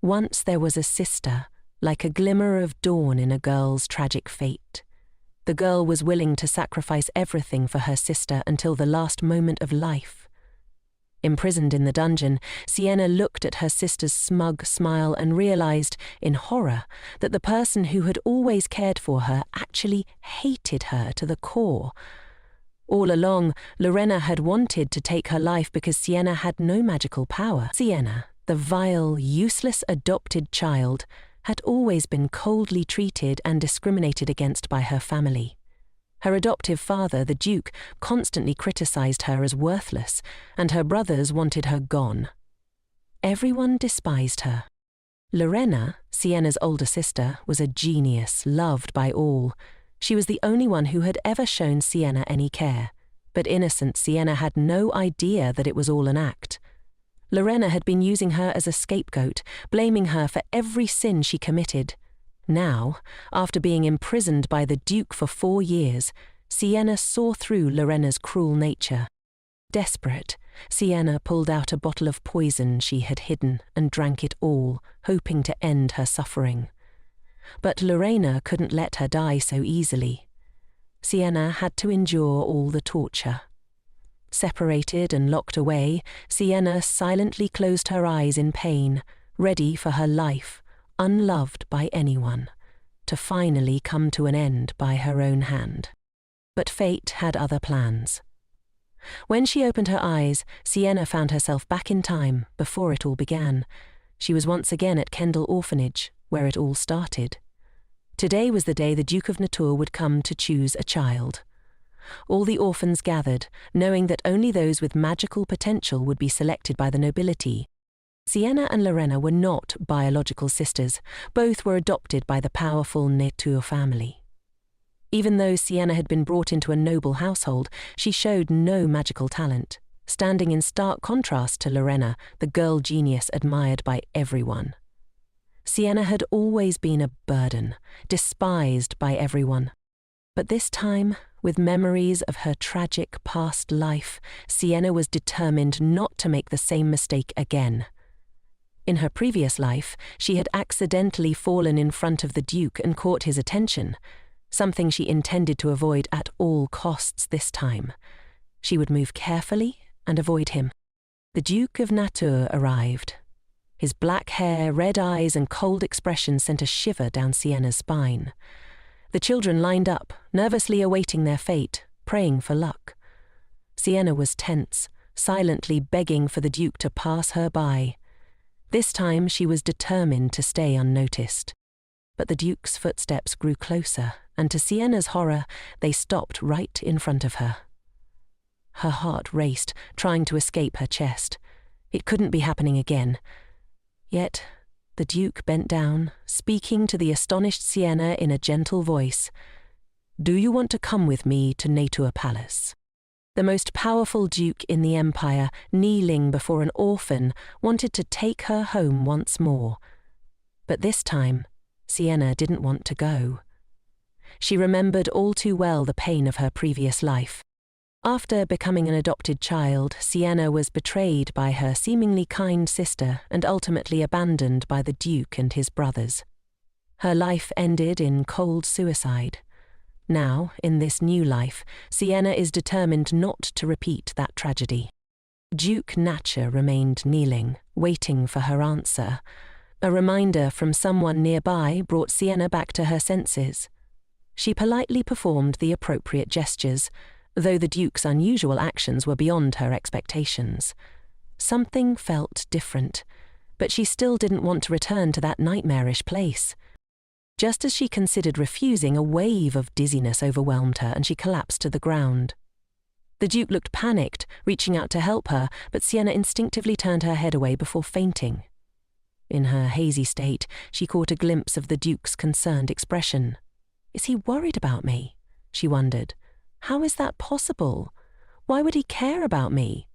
Once there was a sister, like a glimmer of dawn in a girl's tragic fate. The girl was willing to sacrifice everything for her sister until the last moment of life. Imprisoned in the dungeon, Sienna looked at her sister's smug smile and realized, in horror, that the person who had always cared for her actually hated her to the core. All along, Lorena had wanted to take her life because Sienna had no magical power. Sienna, the vile, useless adopted child, had always been coldly treated and discriminated against by her family. Her adoptive father, the Duke, constantly criticized her as worthless, and her brothers wanted her gone. Everyone despised her. Lorena, Sienna's older sister, was a genius, loved by all. She was the only one who had ever shown Sienna any care, but innocent Sienna had no idea that it was all an act. Lorena had been using her as a scapegoat, blaming her for every sin she committed. Now, after being imprisoned by the Duke for 4 years, Sienna saw through Lorena's cruel nature. Desperate, Sienna pulled out a bottle of poison she had hidden and drank it all, hoping to end her suffering. But Lorena couldn't let her die so easily. Sienna had to endure all the torture. Separated and locked away, Sienna silently closed her eyes in pain, ready for her life, unloved by anyone, to finally come to an end by her own hand. But fate had other plans. When she opened her eyes, Sienna found herself back in time, before it all began. She was once again at Kendall Orphanage, where it all started. Today was the day the Duke of Natur would come to choose a child. All the orphans gathered, knowing that only those with magical potential would be selected by the nobility. Sienna and Lorena were not biological sisters. Both were adopted by the powerful Natur family. Even though Sienna had been brought into a noble household, she showed no magical talent, standing in stark contrast to Lorena, the girl genius admired by everyone. Sienna had always been a burden, despised by everyone. But this time, with memories of her tragic past life, Sienna was determined not to make the same mistake again. In her previous life, she had accidentally fallen in front of the Duke and caught his attention, something she intended to avoid at all costs this time. She would move carefully and avoid him. The Duke of Natur arrived. His black hair, red eyes, and cold expression sent a shiver down Sienna's spine. The children lined up, nervously awaiting their fate, praying for luck. Sienna was tense, silently begging for the Duke to pass her by. This time she was determined to stay unnoticed. But the Duke's footsteps grew closer, and to Sienna's horror, they stopped right in front of her. Her heart raced, trying to escape her chest. It couldn't be happening again. Yet, the Duke bent down, speaking to the astonished Sienna in a gentle voice. "Do you want to come with me to Natur Palace?" The most powerful duke in the empire, kneeling before an orphan, wanted to take her home once more. But this time, Sienna didn't want to go. She remembered all too well the pain of her previous life. After becoming an adopted child, Sienna was betrayed by her seemingly kind sister and ultimately abandoned by the Duke and his brothers. Her life ended in cold suicide. Now, in this new life, Sienna is determined not to repeat that tragedy. Duke Nature remained kneeling, waiting for her answer. A reminder from someone nearby brought Sienna back to her senses. She politely performed the appropriate gestures, though the Duke's unusual actions were beyond her expectations. Something felt different, but she still didn't want to return to that nightmarish place. Just as she considered refusing, a wave of dizziness overwhelmed her and she collapsed to the ground. The Duke looked panicked, reaching out to help her, but Sienna instinctively turned her head away before fainting. In her hazy state, she caught a glimpse of the Duke's concerned expression. "Is he worried about me?" she wondered. "How is that possible? Why would he care about me?"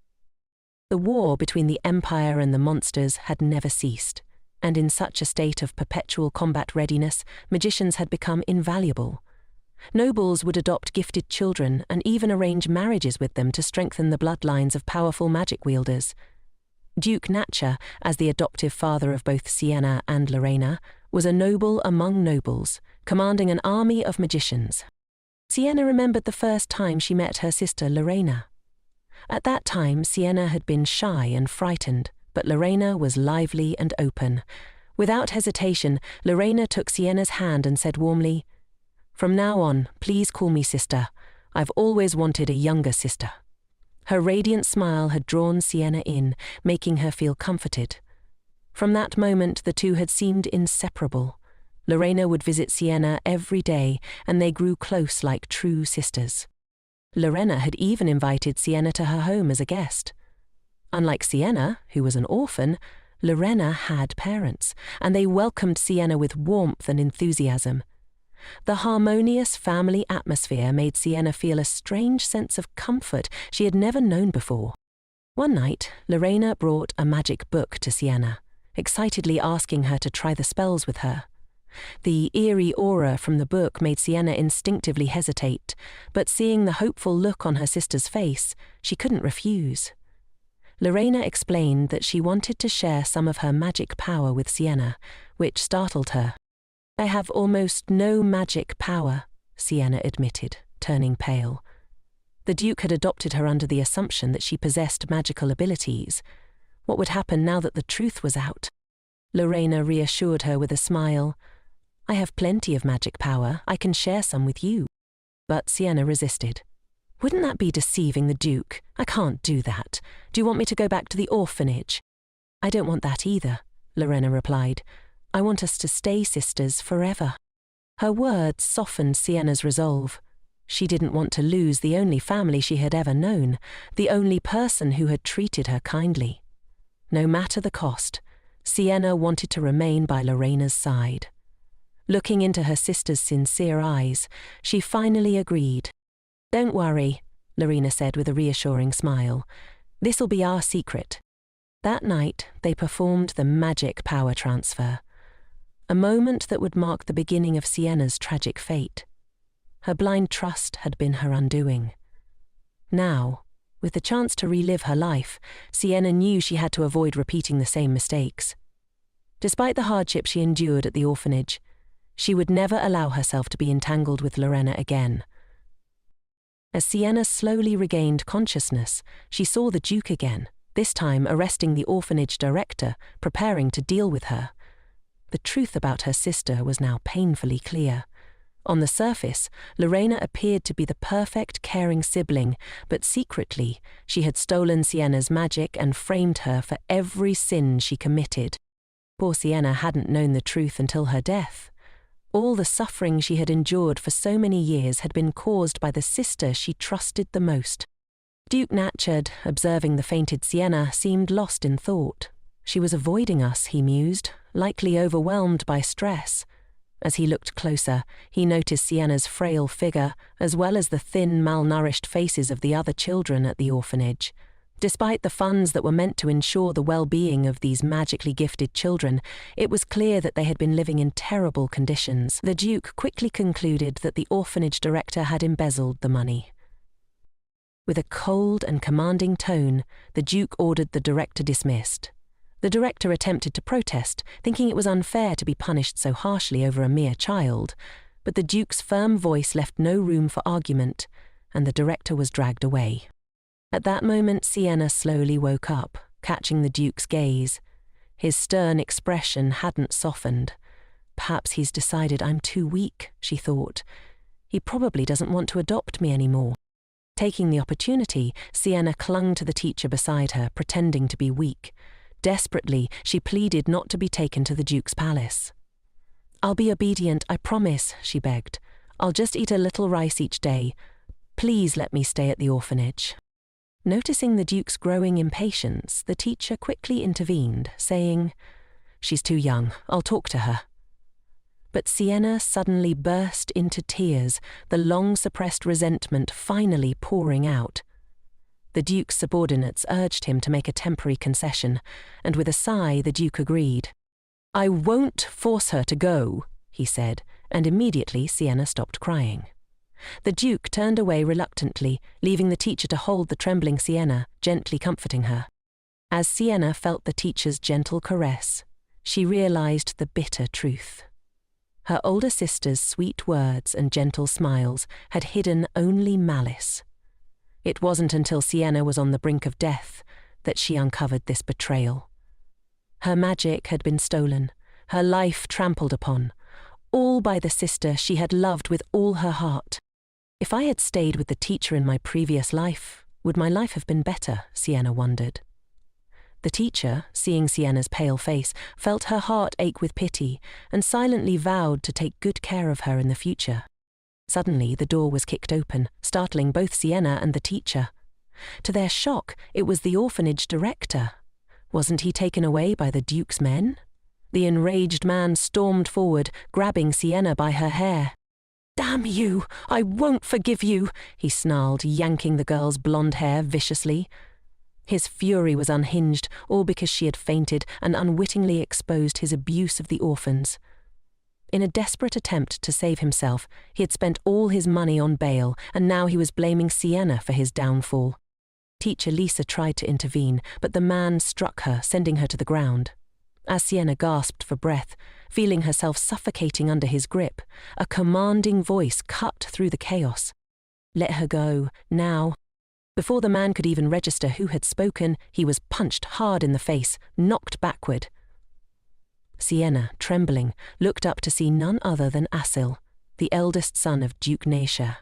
The war between the Empire and the monsters had never ceased, and in such a state of perpetual combat readiness, magicians had become invaluable. Nobles would adopt gifted children and even arrange marriages with them to strengthen the bloodlines of powerful magic wielders. Duke Natcher, as the adoptive father of both Sienna and Lorena, was a noble among nobles, commanding an army of magicians. Sienna remembered the first time she met her sister Lorena. At that time, Sienna had been shy and frightened, but Lorena was lively and open. Without hesitation, Lorena took Sienna's hand and said warmly, "From now on, please call me sister. I've always wanted a younger sister." Her radiant smile had drawn Sienna in, making her feel comforted. From that moment, the two had seemed inseparable. Lorena would visit Sienna every day, and they grew close like true sisters. Lorena had even invited Sienna to her home as a guest. Unlike Sienna, who was an orphan, Lorena had parents, and they welcomed Sienna with warmth and enthusiasm. The harmonious family atmosphere made Sienna feel a strange sense of comfort she had never known before. One night, Lorena brought a magic book to Sienna, excitedly asking her to try the spells with her. The eerie aura from the book made Sienna instinctively hesitate, but seeing the hopeful look on her sister's face, she couldn't refuse. Lorena explained that she wanted to share some of her magic power with Sienna, which startled her. "I have almost no magic power," Sienna admitted, turning pale. The Duke had adopted her under the assumption that she possessed magical abilities. What would happen now that the truth was out? Lorena reassured her with a smile. "I have plenty of magic power. I can share some with you." But Sienna resisted. "Wouldn't that be deceiving the Duke? I can't do that. Do you want me to go back to the orphanage?" "I don't want that either," Lorena replied. "I want us to stay sisters forever." Her words softened Sienna's resolve. She didn't want to lose the only family she had ever known, the only person who had treated her kindly. No matter the cost, Sienna wanted to remain by Lorena's side. Looking into her sister's sincere eyes, she finally agreed. "Don't worry," Lorena said with a reassuring smile. "This'll be our secret." That night, they performed the magic power transfer, a moment that would mark the beginning of Sienna's tragic fate. Her blind trust had been her undoing. Now, with the chance to relive her life, Sienna knew she had to avoid repeating the same mistakes. Despite the hardship she endured at the orphanage, she would never allow herself to be entangled with Lorena again. As Sienna slowly regained consciousness, she saw the Duke again, this time arresting the orphanage director, preparing to deal with her. The truth about her sister was now painfully clear. On the surface, Lorena appeared to be the perfect, caring sibling, but secretly, she had stolen Sienna's magic and framed her for every sin she committed. Poor Sienna hadn't known the truth until her death. All the suffering she had endured for so many years had been caused by the sister she trusted the most. Duke Natcher, observing the fainted Sienna, seemed lost in thought. "She was avoiding us," he mused, likely overwhelmed by stress. As he looked closer, he noticed Sienna's frail figure, as well as the thin, malnourished faces of the other children at the orphanage. Despite the funds that were meant to ensure the well-being of these magically gifted children, it was clear that they had been living in terrible conditions. The Duke quickly concluded that the orphanage director had embezzled the money. With a cold and commanding tone, the Duke ordered the director dismissed. The director attempted to protest, thinking it was unfair to be punished so harshly over a mere child, but the Duke's firm voice left no room for argument, and the director was dragged away. At that moment, Sienna slowly woke up, catching the Duke's gaze. His stern expression hadn't softened. "Perhaps he's decided I'm too weak," she thought. "He probably doesn't want to adopt me anymore." Taking the opportunity, Sienna clung to the teacher beside her, pretending to be weak. Desperately, she pleaded not to be taken to the Duke's palace. "I'll be obedient, I promise," she begged. "I'll just eat a little rice each day. Please let me stay at the orphanage." Noticing the Duke's growing impatience, the teacher quickly intervened, saying, "She's too young, I'll talk to her." But Sienna suddenly burst into tears, the long-suppressed resentment finally pouring out. The Duke's subordinates urged him to make a temporary concession, and with a sigh the Duke agreed. "I won't force her to go," he said, and immediately Sienna stopped crying. The Duke turned away reluctantly, leaving the teacher to hold the trembling Sienna, gently comforting her. As Sienna felt the teacher's gentle caress, she realized the bitter truth. Her older sister's sweet words and gentle smiles had hidden only malice. It wasn't until Sienna was on the brink of death that she uncovered this betrayal. Her magic had been stolen, her life trampled upon, all by the sister she had loved with all her heart. If I had stayed with the teacher in my previous life, would my life have been better? Sienna wondered. The teacher, seeing Sienna's pale face, felt her heart ache with pity and silently vowed to take good care of her in the future. Suddenly, the door was kicked open, startling both Sienna and the teacher. To their shock, it was the orphanage director. Wasn't he taken away by the Duke's men? The enraged man stormed forward, grabbing Sienna by her hair. "Damn you! I won't forgive you!" he snarled, yanking the girl's blonde hair viciously. His fury was unhinged, all because she had fainted and unwittingly exposed his abuse of the orphans. In a desperate attempt to save himself, he had spent all his money on bail, and now he was blaming Sienna for his downfall. Teacher Lisa tried to intervene, but the man struck her, sending her to the ground. As Sienna gasped for breath, feeling herself suffocating under his grip, a commanding voice cut through the chaos. "Let her go, now." Before the man could even register who had spoken, he was punched hard in the face, knocked backward. Sienna, trembling, looked up to see none other than Asil, the eldest son of Duke Nasha.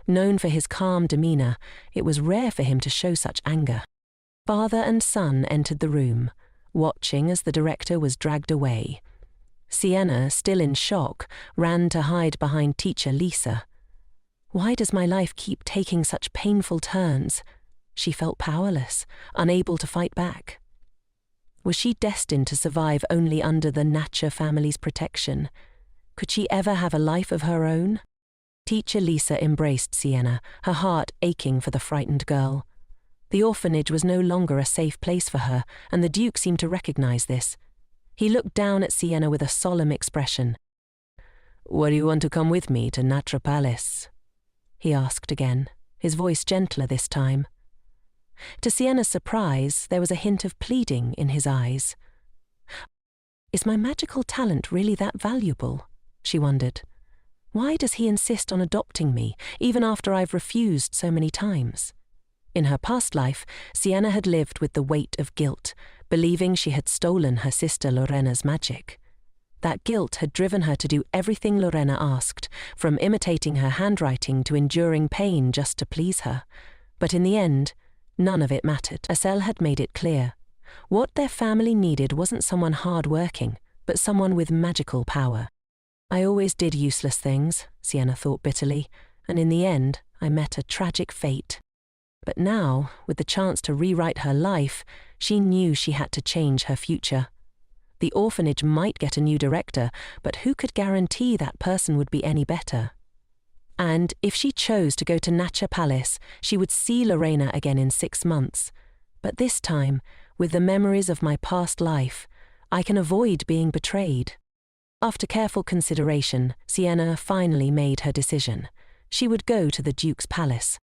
Known for his calm demeanor, it was rare for him to show such anger. Father and son entered the room, watching as the director was dragged away. Sienna, still in shock, ran to hide behind teacher Lisa. Why does my life keep taking such painful turns? She felt powerless, unable to fight back. Was she destined to survive only under the Natcher family's protection? Could she ever have a life of her own? Teacher Lisa embraced Sienna, her heart aching for the frightened girl. The orphanage was no longer a safe place for her, and the Duke seemed to recognize this. He looked down at Sienna with a solemn expression. "What do you want to come with me to Natcher Palace?" he asked again, his voice gentler this time. To Sienna's surprise, there was a hint of pleading in his eyes. Is my magical talent really that valuable? She wondered. Why does he insist on adopting me, even after I've refused so many times? In her past life, Sienna had lived with the weight of guilt, believing she had stolen her sister Lorena's magic. That guilt had driven her to do everything Lorena asked, from imitating her handwriting to enduring pain just to please her. But in the end, none of it mattered. Asel had made it clear. What their family needed wasn't someone hard-working, but someone with magical power. I always did useless things, Sienna thought bitterly, and in the end, I met a tragic fate. But now, with the chance to rewrite her life, she knew she had to change her future. The orphanage might get a new director, but who could guarantee that person would be any better? And if she chose to go to Natcher Palace, she would see Lorena again in 6 months. But this time, with the memories of my past life, I can avoid being betrayed. After careful consideration, Sienna finally made her decision. She would go to the Duke's palace.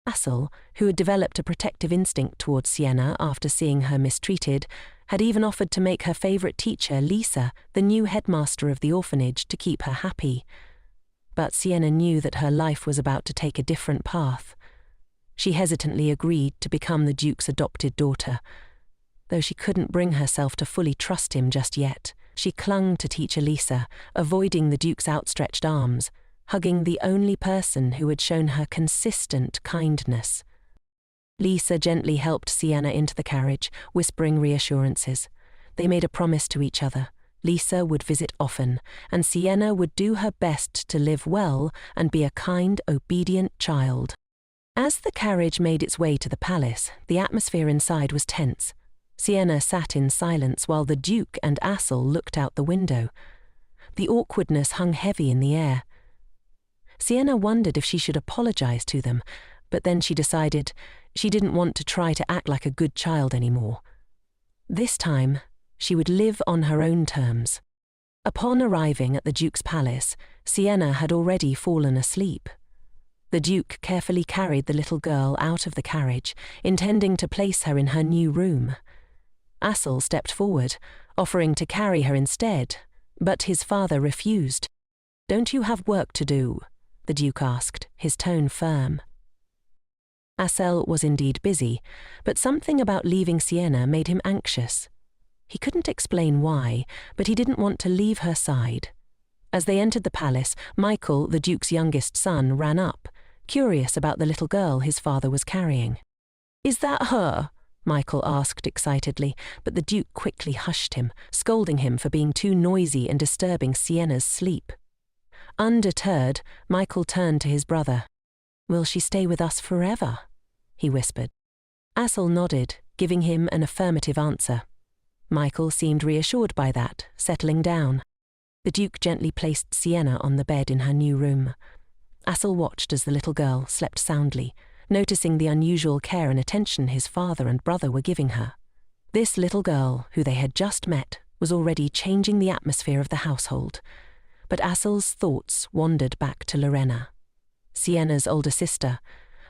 Asil, who had developed a protective instinct towards Sienna after seeing her mistreated, had even offered to make her favorite teacher, Lisa, the new headmaster of the orphanage to keep her happy. But Sienna knew that her life was about to take a different path. She hesitantly agreed to become the Duke's adopted daughter. Though she couldn't bring herself to fully trust him just yet, she clung to teacher Lisa, avoiding the Duke's outstretched arms, hugging the only person who had shown her consistent kindness. Lisa gently helped Sienna into the carriage, whispering reassurances. They made a promise to each other. Lisa would visit often, and Sienna would do her best to live well and be a kind, obedient child. As the carriage made its way to the palace, the atmosphere inside was tense. Sienna sat in silence while the Duke and Asil looked out the window. The awkwardness hung heavy in the air. Sienna wondered if she should apologize to them, but then she decided she didn't want to try to act like a good child anymore. This time, she would live on her own terms. Upon arriving at the Duke's palace, Sienna had already fallen asleep. The Duke carefully carried the little girl out of the carriage, intending to place her in her new room. Asur stepped forward, offering to carry her instead, but his father refused. "Don't you have work to do?" the Duke asked, his tone firm. Asur was indeed busy, but something about leaving Sienna made him anxious. He couldn't explain why, but he didn't want to leave her side. As they entered the palace, Michael, the Duke's youngest son, ran up, curious about the little girl his father was carrying. "Is that her?" Michael asked excitedly, but the Duke quickly hushed him, scolding him for being too noisy and disturbing Sienna's sleep. Undeterred, Michael turned to his brother. "Will she stay with us forever?" he whispered. Asur nodded, giving him an affirmative answer. Michael seemed reassured by that, settling down. The Duke gently placed Sienna on the bed in her new room. Asur watched as the little girl slept soundly, noticing the unusual care and attention his father and brother were giving her. This little girl, who they had just met, was already changing the atmosphere of the household. But Asur's thoughts wandered back to Lorena, Sienna's older sister,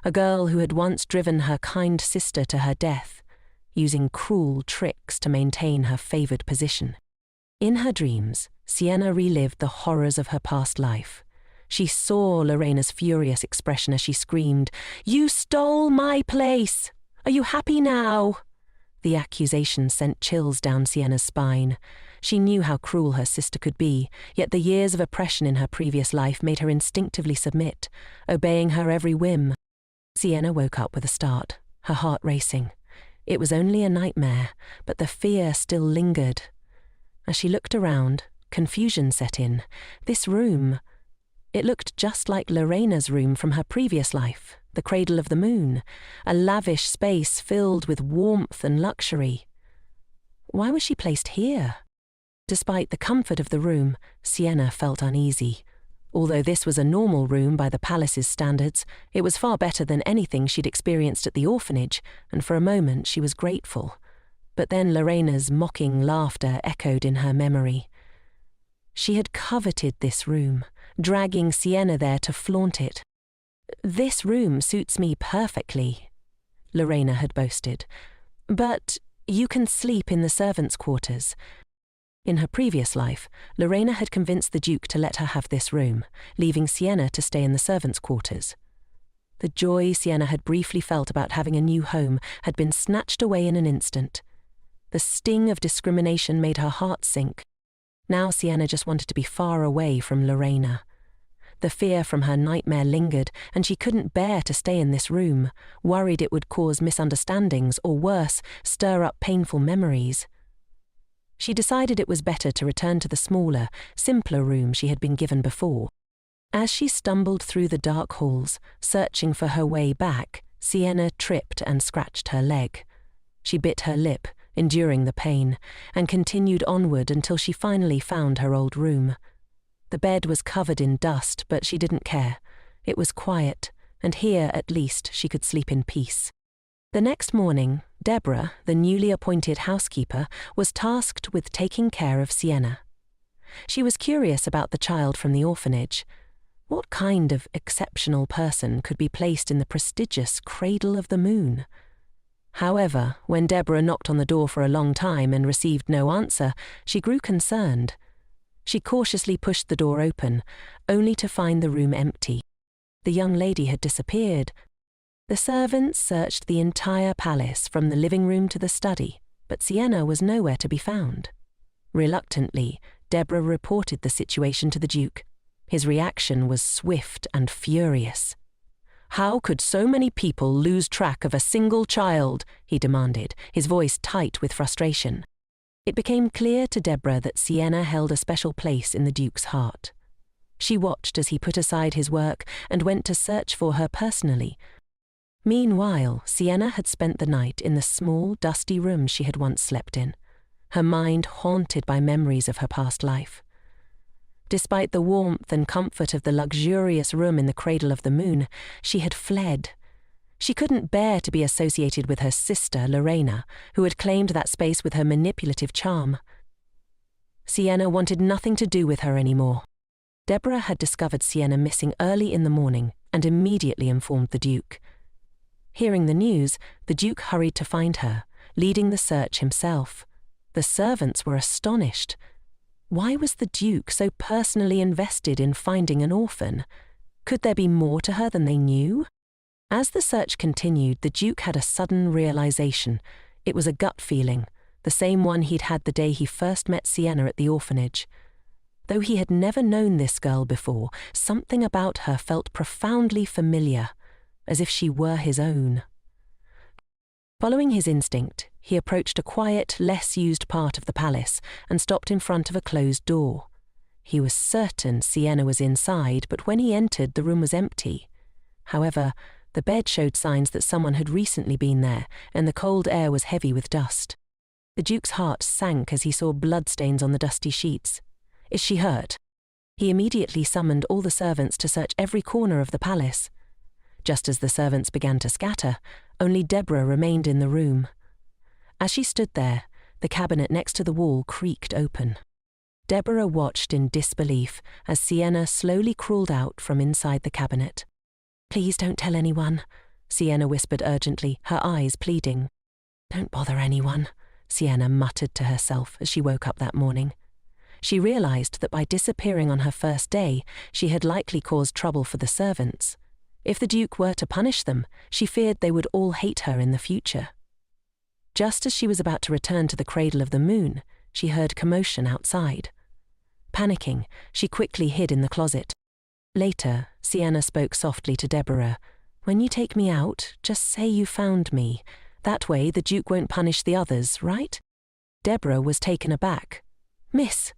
a girl who had once driven her kind sister to her death, using cruel tricks to maintain her favored position. In her dreams, Sienna relived the horrors of her past life. She saw Lorena's furious expression as she screamed, "You stole my place! Are you happy now?" The accusation sent chills down Sienna's spine. She knew how cruel her sister could be, yet the years of oppression in her previous life made her instinctively submit, obeying her every whim. Sienna woke up with a start, her heart racing. It was only a nightmare, but the fear still lingered. As she looked around, confusion set in. This room, it looked just like Lorena's room from her previous life, the Cradle of the Moon, a lavish space filled with warmth and luxury. Why was she placed here? Despite the comfort of the room, Sienna felt uneasy. Although this was a normal room by the palace's standards, it was far better than anything she'd experienced at the orphanage, and for a moment she was grateful. But then Lorena's mocking laughter echoed in her memory. She had coveted this room, dragging Sienna there to flaunt it. "This room suits me perfectly," Lorena had boasted. "But you can sleep in the servants' quarters." In her previous life, Lorena had convinced the Duke to let her have this room, leaving Sienna to stay in the servants' quarters. The joy Sienna had briefly felt about having a new home had been snatched away in an instant. The sting of discrimination made her heart sink. Now Sienna just wanted to be far away from Lorena. The fear from her nightmare lingered, and she couldn't bear to stay in this room, worried it would cause misunderstandings or worse, stir up painful memories. She decided it was better to return to the smaller, simpler room she had been given before. As she stumbled through the dark halls, searching for her way back, Sienna tripped and scratched her leg. She bit her lip, enduring the pain, and continued onward until she finally found her old room. The bed was covered in dust, but she didn't care. It was quiet, and here at least she could sleep in peace. The next morning, Deborah, the newly appointed housekeeper, was tasked with taking care of Sienna. She was curious about the child from the orphanage. What kind of exceptional person could be placed in the prestigious Cradle of the Moon? However, when Deborah knocked on the door for a long time and received no answer, she grew concerned. She cautiously pushed the door open, only to find the room empty. The young lady had disappeared. The servants searched the entire palace from the living room to the study, but Sienna was nowhere to be found. Reluctantly, Deborah reported the situation to the Duke. His reaction was swift and furious. "How could so many people lose track of a single child?" he demanded, his voice tight with frustration. It became clear to Deborah that Sienna held a special place in the Duke's heart. She watched as he put aside his work and went to search for her personally. Meanwhile, Sienna had spent the night in the small, dusty room she had once slept in, her mind haunted by memories of her past life. Despite the warmth and comfort of the luxurious room in the Cradle of the Moon, she had fled. She couldn't bear to be associated with her sister, Lorena, who had claimed that space with her manipulative charm. Sienna wanted nothing to do with her anymore. Deborah had discovered Sienna missing early in the morning, and immediately informed the Duke. Hearing the news, the Duke hurried to find her, leading the search himself. The servants were astonished. Why was the Duke so personally invested in finding an orphan? Could there be more to her than they knew? As the search continued, the Duke had a sudden realization. It was a gut feeling, the same one he'd had the day he first met Sienna at the orphanage. Though he had never known this girl before, something about her felt profoundly familiar, as if she were his own. Following his instinct, he approached a quiet, less used part of the palace and stopped in front of a closed door. He was certain Sienna was inside, but when he entered, the room was empty. However, the bed showed signs that someone had recently been there, and the cold air was heavy with dust. The Duke's heart sank as he saw bloodstains on the dusty sheets. "Is she hurt?" He immediately summoned all the servants to search every corner of the palace. Just as the servants began to scatter, only Deborah remained in the room. As she stood there, the cabinet next to the wall creaked open. Deborah watched in disbelief as Sienna slowly crawled out from inside the cabinet. "Please don't tell anyone," Sienna whispered urgently, her eyes pleading. "Don't bother anyone," Sienna muttered to herself as she woke up that morning. She realized that by disappearing on her first day, she had likely caused trouble for the servants. If the Duke were to punish them, she feared they would all hate her in the future. Just as she was about to return to the cradle of the moon, she heard commotion outside. Panicking, she quickly hid in the closet. Later, Sienna spoke softly to Deborah. "When you take me out, just say you found me. That way the Duke won't punish the others, right?" Deborah was taken aback. "Miss,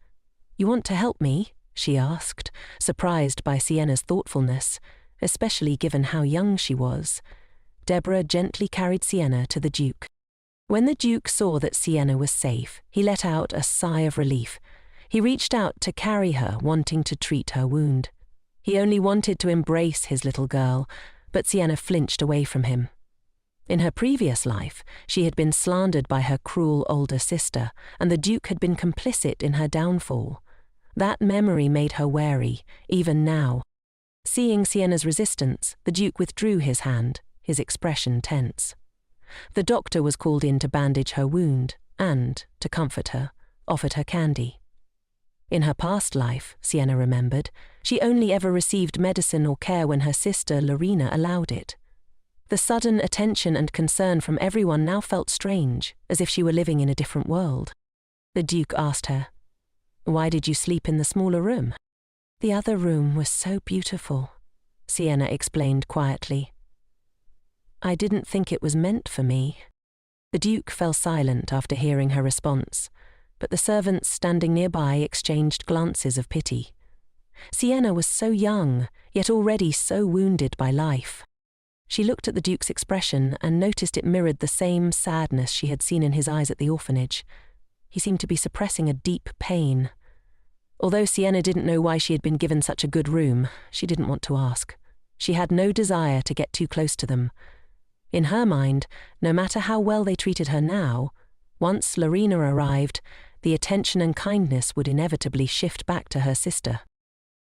you want to help me?" she asked, surprised by Sienna's thoughtfulness, especially given how young she was. Deborah gently carried Sienna to the Duke. When the Duke saw that Sienna was safe, he let out a sigh of relief. He reached out to carry her, wanting to treat her wound. He only wanted to embrace his little girl, but Sienna flinched away from him. In her previous life, she had been slandered by her cruel older sister, and the Duke had been complicit in her downfall. That memory made her wary, even now. Seeing Sienna's resistance, the Duke withdrew his hand, his expression tense. The doctor was called in to bandage her wound and, to comfort her, offered her candy. In her past life, Sienna remembered, she only ever received medicine or care when her sister, Lorena, allowed it. The sudden attention and concern from everyone now felt strange, as if she were living in a different world. The Duke asked her, "Why did you sleep in the smaller room?" "The other room was so beautiful," Sienna explained quietly. "I didn't think it was meant for me." The Duke fell silent after hearing her response, but the servants standing nearby exchanged glances of pity. Sienna was so young, yet already so wounded by life. She looked at the Duke's expression and noticed it mirrored the same sadness she had seen in his eyes at the orphanage. He seemed to be suppressing a deep pain. Although Sienna didn't know why she had been given such a good room, she didn't want to ask. She had no desire to get too close to them. In her mind, no matter how well they treated her now, once Lorena arrived, the attention and kindness would inevitably shift back to her sister.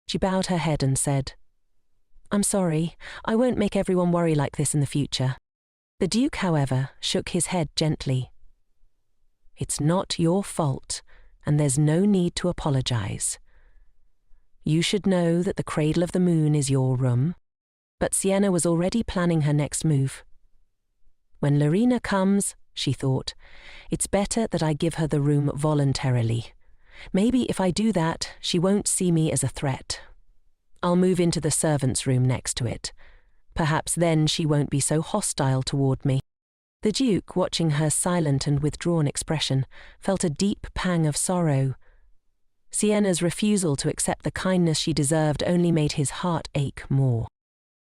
She bowed her head and said, "I'm sorry, I won't make everyone worry like this in the future." The Duke, however, shook his head gently. "It's not your fault, and there's no need to apologize. You should know that the cradle of the moon is your room." But Sienna was already planning her next move. "When Lorena comes," she thought, "it's better that I give her the room voluntarily. Maybe if I do that, she won't see me as a threat. I'll move into the servants' room next to it. Perhaps then she won't be so hostile toward me." The Duke, watching her silent and withdrawn expression, felt a deep pang of sorrow. Sienna's refusal to accept the kindness she deserved only made his heart ache more.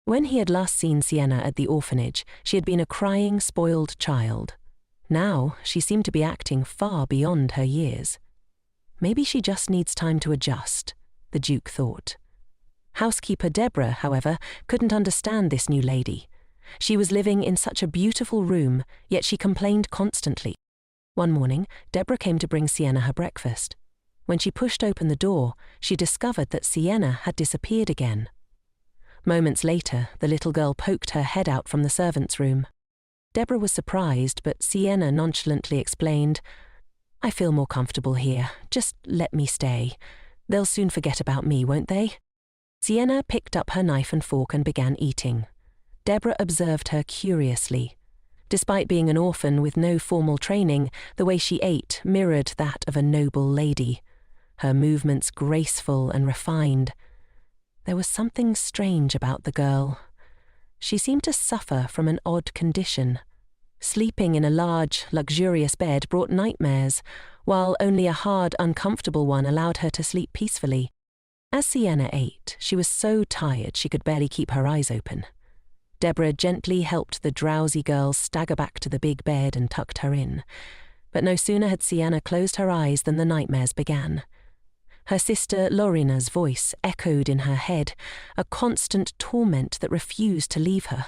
When he had last seen Sienna at the orphanage, she had been a crying, spoiled child. Now she seemed to be acting far beyond her years. Maybe she just needs time to adjust, the Duke thought. Housekeeper Deborah, however, couldn't understand this new lady. She was living in such a beautiful room, yet she complained constantly. One morning, Deborah came to bring Sienna her breakfast. When she pushed open the door, she discovered that Sienna had disappeared again. Moments later, the little girl poked her head out from the servants' room. Deborah was surprised, but Sienna nonchalantly explained, "I feel more comfortable here. Just let me stay. They'll soon forget about me, won't they?" Sienna picked up her knife and fork and began eating. Deborah observed her curiously. Despite being an orphan with no formal training, the way she ate mirrored that of a noble lady, her movements graceful and refined. There was something strange about the girl. She seemed to suffer from an odd condition. Sleeping in a large, luxurious bed brought nightmares, while only a hard, uncomfortable one allowed her to sleep peacefully. As Sienna ate, she was so tired she could barely keep her eyes open. Deborah gently helped the drowsy girl stagger back to the big bed and tucked her in. But no sooner had Sienna closed her eyes than the nightmares began. Her sister Lorina's voice echoed in her head, a constant torment that refused to leave her.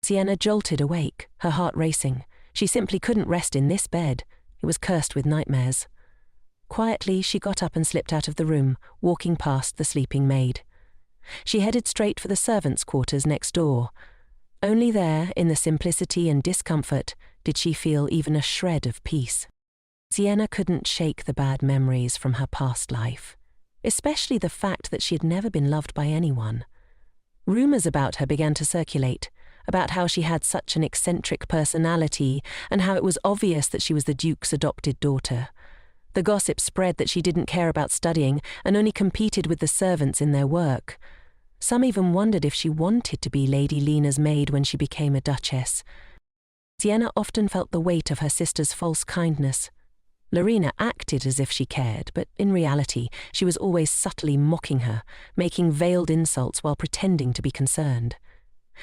Sienna jolted awake, her heart racing. She simply couldn't rest in this bed. It was cursed with nightmares. Quietly, she got up and slipped out of the room, walking past the sleeping maid. She headed straight for the servants' quarters next door. Only there, in the simplicity and discomfort, did she feel even a shred of peace. Sienna couldn't shake the bad memories from her past life, especially the fact that she had never been loved by anyone. Rumors about her began to circulate, about how she had such an eccentric personality and how it was obvious that she was the Duke's adopted daughter. The gossip spread that she didn't care about studying and only competed with the servants in their work. Some even wondered if she wanted to be Lady Lena's maid when she became a duchess. Sienna often felt the weight of her sister's false kindness. Lorena acted as if she cared, but in reality, she was always subtly mocking her, making veiled insults while pretending to be concerned.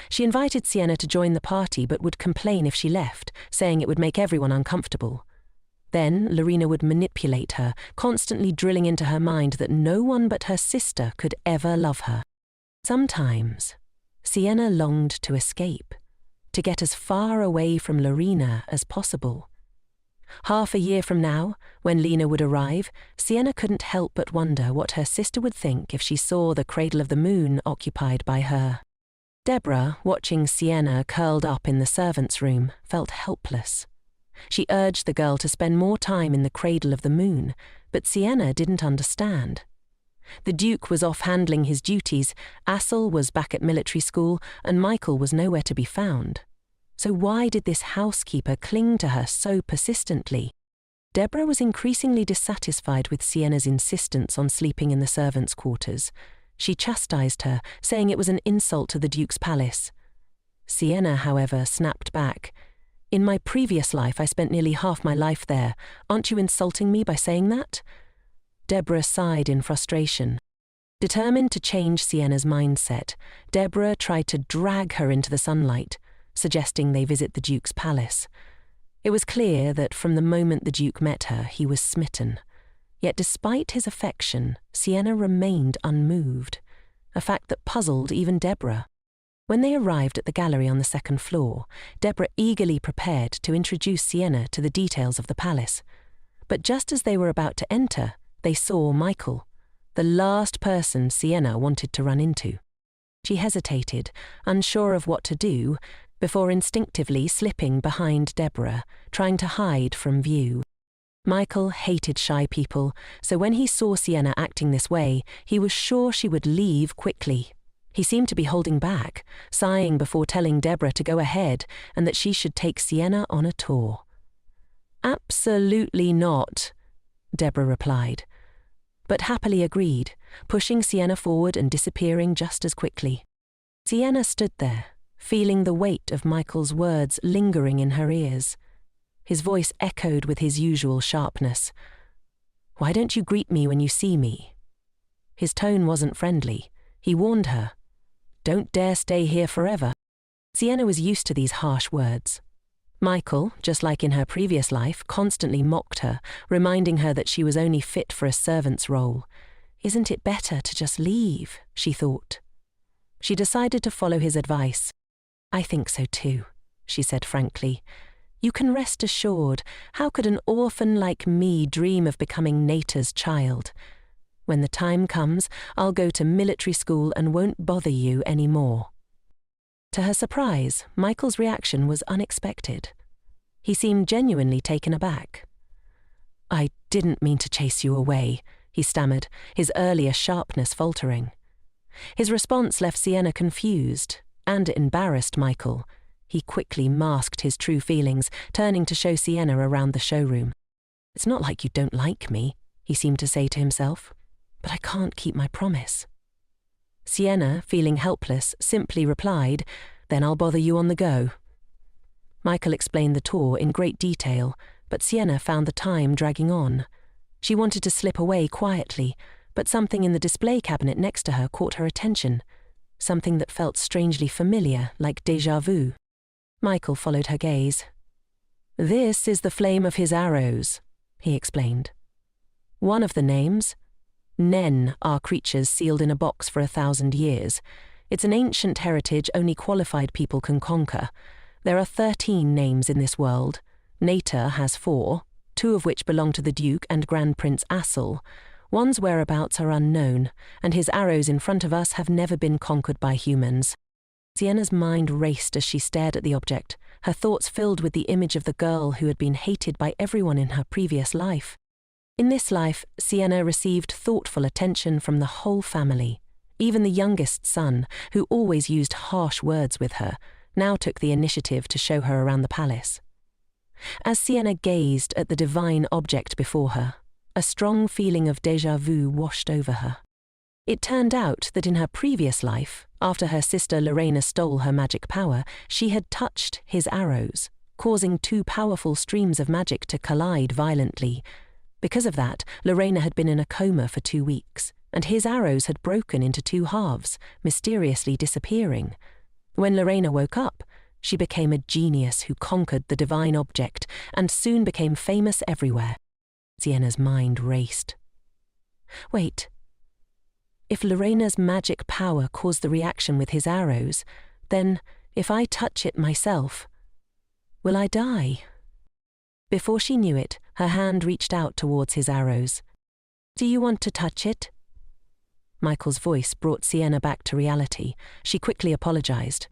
She invited Sienna to join the party but would complain if she left, saying it would make everyone uncomfortable. Then Lorena would manipulate her, constantly drilling into her mind that no one but her sister could ever love her. Sometimes, Sienna longed to escape, to get as far away from Lorena as possible. Half a year from now, when Lena would arrive, Sienna couldn't help but wonder what her sister would think if she saw the cradle of the moon occupied by her. Deborah, watching Sienna curled up in the servants' room, felt helpless. She urged the girl to spend more time in the cradle of the moon, but Sienna didn't understand. The Duke was off handling his duties, Assel was back at military school, and Michael was nowhere to be found. So why did this housekeeper cling to her so persistently? Deborah was increasingly dissatisfied with Sienna's insistence on sleeping in the servants' quarters. She chastised her, saying it was an insult to the Duke's palace. Sienna, however, snapped back. "In my previous life, I spent nearly half my life there. Aren't you insulting me by saying that?" Deborah sighed in frustration. Determined to change Sienna's mindset, Deborah tried to drag her into the sunlight, suggesting they visit the Duke's palace. It was clear that from the moment the Duke met her, he was smitten. Yet despite his affection, Sienna remained unmoved, a fact that puzzled even Deborah. When they arrived at the gallery on the second floor, Deborah eagerly prepared to introduce Sienna to the details of the palace. But just as they were about to enter, they saw Michael, the last person Sienna wanted to run into. She hesitated, unsure of what to do, before instinctively slipping behind Deborah, trying to hide from view. Michael hated shy people, so when he saw Sienna acting this way, he was sure she would leave quickly. He seemed to be holding back, sighing before telling Deborah to go ahead and that she should take Sienna on a tour. "Absolutely not," Deborah replied, but happily agreed, pushing Sienna forward and disappearing just as quickly. Sienna stood there, feeling the weight of Michael's words lingering in her ears. His voice echoed with his usual sharpness. "Why don't you greet me when you see me?" His tone wasn't friendly. He warned her, "Don't dare stay here forever." Sienna was used to these harsh words. Michael, just like in her previous life, constantly mocked her, reminding her that she was only fit for a servant's role. "Isn't it better to just leave?" she thought. She decided to follow his advice. "I think so too," she said frankly. "You can rest assured, how could an orphan like me dream of becoming Nata's child? When the time comes, I'll go to military school and won't bother you anymore." To her surprise, Michael's reaction was unexpected. He seemed genuinely taken aback. "I didn't mean to chase you away," he stammered, his earlier sharpness faltering. His response left Sienna confused, and it embarrassed Michael. He quickly masked his true feelings, turning to show Sienna around the showroom. "It's not like you don't like me," he seemed to say to himself, "but I can't keep my promise." Sienna, feeling helpless, simply replied, "Then I'll bother you on the go." Michael explained the tour in great detail, but Sienna found the time dragging on. She wanted to slip away quietly, but something in the display cabinet next to her caught her attention, something that felt strangely familiar, like déjà vu. Michael followed her gaze. "This is the flame of his arrows," he explained. "One of the names, Nen, are creatures sealed in a box for 1,000 years. It's an ancient heritage only qualified people can conquer. There are 13 names in this world. Nater has 4, 2 of which belong to the Duke and Grand Prince Assel. One's whereabouts are unknown, and his arrows in front of us have never been conquered by humans." Sienna's mind raced as she stared at the object, her thoughts filled with the image of the girl who had been hated by everyone in her previous life. In this life, Sienna received thoughtful attention from the whole family. Even the youngest son, who always used harsh words with her, now took the initiative to show her around the palace. As Sienna gazed at the divine object before her, a strong feeling of déjà vu washed over her. It turned out that in her previous life, after her sister Lorena stole her magic power, she had touched his arrows, causing 2 powerful streams of magic to collide violently. Because of that, Lorena had been in a coma for 2 weeks, and his arrows had broken into 2 halves, mysteriously disappearing. When Lorena woke up, she became a genius who conquered the divine object and soon became famous everywhere. Sienna's mind raced. Wait. If Lorena's magic power caused the reaction with his arrows, then, if I touch it myself, will I die? Before she knew it, her hand reached out towards his arrows. "Do you want to touch it?" Michael's voice brought Sienna back to reality. She quickly apologized.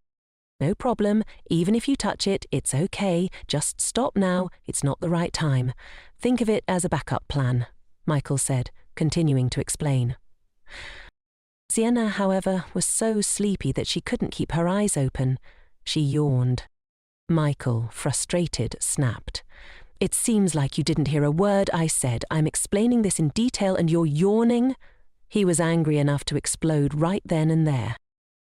"No problem. Even if you touch it, it's okay. Just stop now. It's not the right time. Think of it as a backup plan," Michael said, continuing to explain. Sienna, however, was so sleepy that she couldn't keep her eyes open. She yawned. Michael, frustrated, snapped. "It seems like you didn't hear a word I said. I'm explaining this in detail and you're yawning?" He was angry enough to explode right then and there.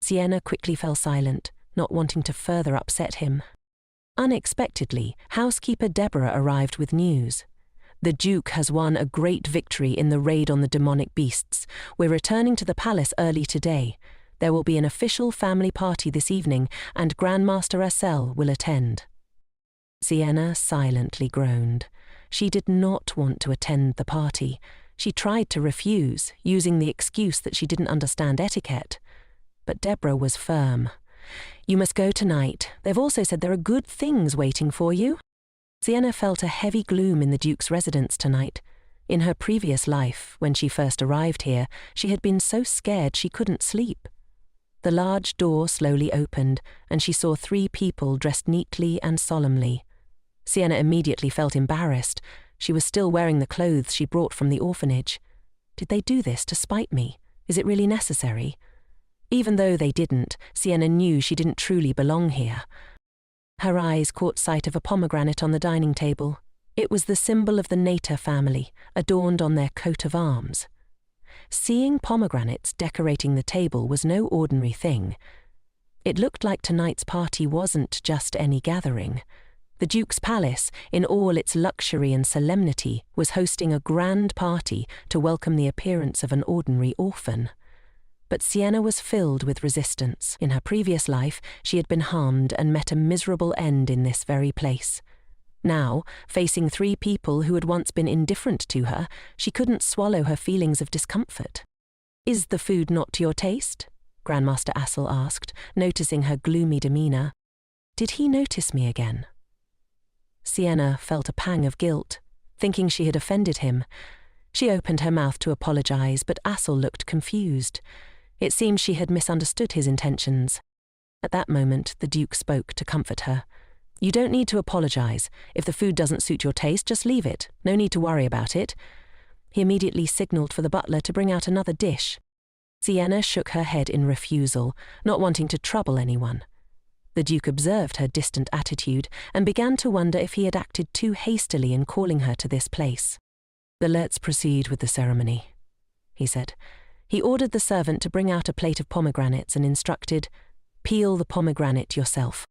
Sienna quickly fell silent, not wanting to further upset him. Unexpectedly, housekeeper Deborah arrived with news. "The Duke has won a great victory in the raid on the demonic beasts. We're returning to the palace early today. There will be an official family party this evening, and Grandmaster Assel will attend." Sienna silently groaned. She did not want to attend the party. She tried to refuse, using the excuse that she didn't understand etiquette. But Deborah was firm. "You must go tonight. They've also said there are good things waiting for you." Sienna felt a heavy gloom in the Duke's residence tonight. In her previous life, when she first arrived here, she had been so scared she couldn't sleep. The large door slowly opened, and she saw 3 people dressed neatly and solemnly. Sienna immediately felt embarrassed. She was still wearing the clothes she brought from the orphanage. Did they do this to spite me? Is it really necessary? Even though they didn't, Sienna knew she didn't truly belong here. Her eyes caught sight of a pomegranate on the dining table. It was the symbol of the Nater family, adorned on their coat of arms. Seeing pomegranates decorating the table was no ordinary thing. It looked like tonight's party wasn't just any gathering. The Duke's palace, in all its luxury and solemnity, was hosting a grand party to welcome the appearance of an ordinary orphan. But Sienna was filled with resistance. In her previous life, she had been harmed and met a miserable end in this very place. Now, facing 3 people who had once been indifferent to her, she couldn't swallow her feelings of discomfort. "Is the food not to your taste?" Grandmaster Assel asked, noticing her gloomy demeanour. Did he notice me again? Sienna felt a pang of guilt, thinking she had offended him. She opened her mouth to apologize, but Asur looked confused. It seemed she had misunderstood his intentions. At that moment, the Duke spoke to comfort her. "You don't need to apologize. If the food doesn't suit your taste, just leave it. No need to worry about it." He immediately signaled for the butler to bring out another dish. Sienna shook her head in refusal, not wanting to trouble anyone. The Duke observed her distant attitude and began to wonder if he had acted too hastily in calling her to this place. "Let's proceed with the ceremony," he said. He ordered the servant to bring out a plate of pomegranates and instructed, "Peel the pomegranate yourself."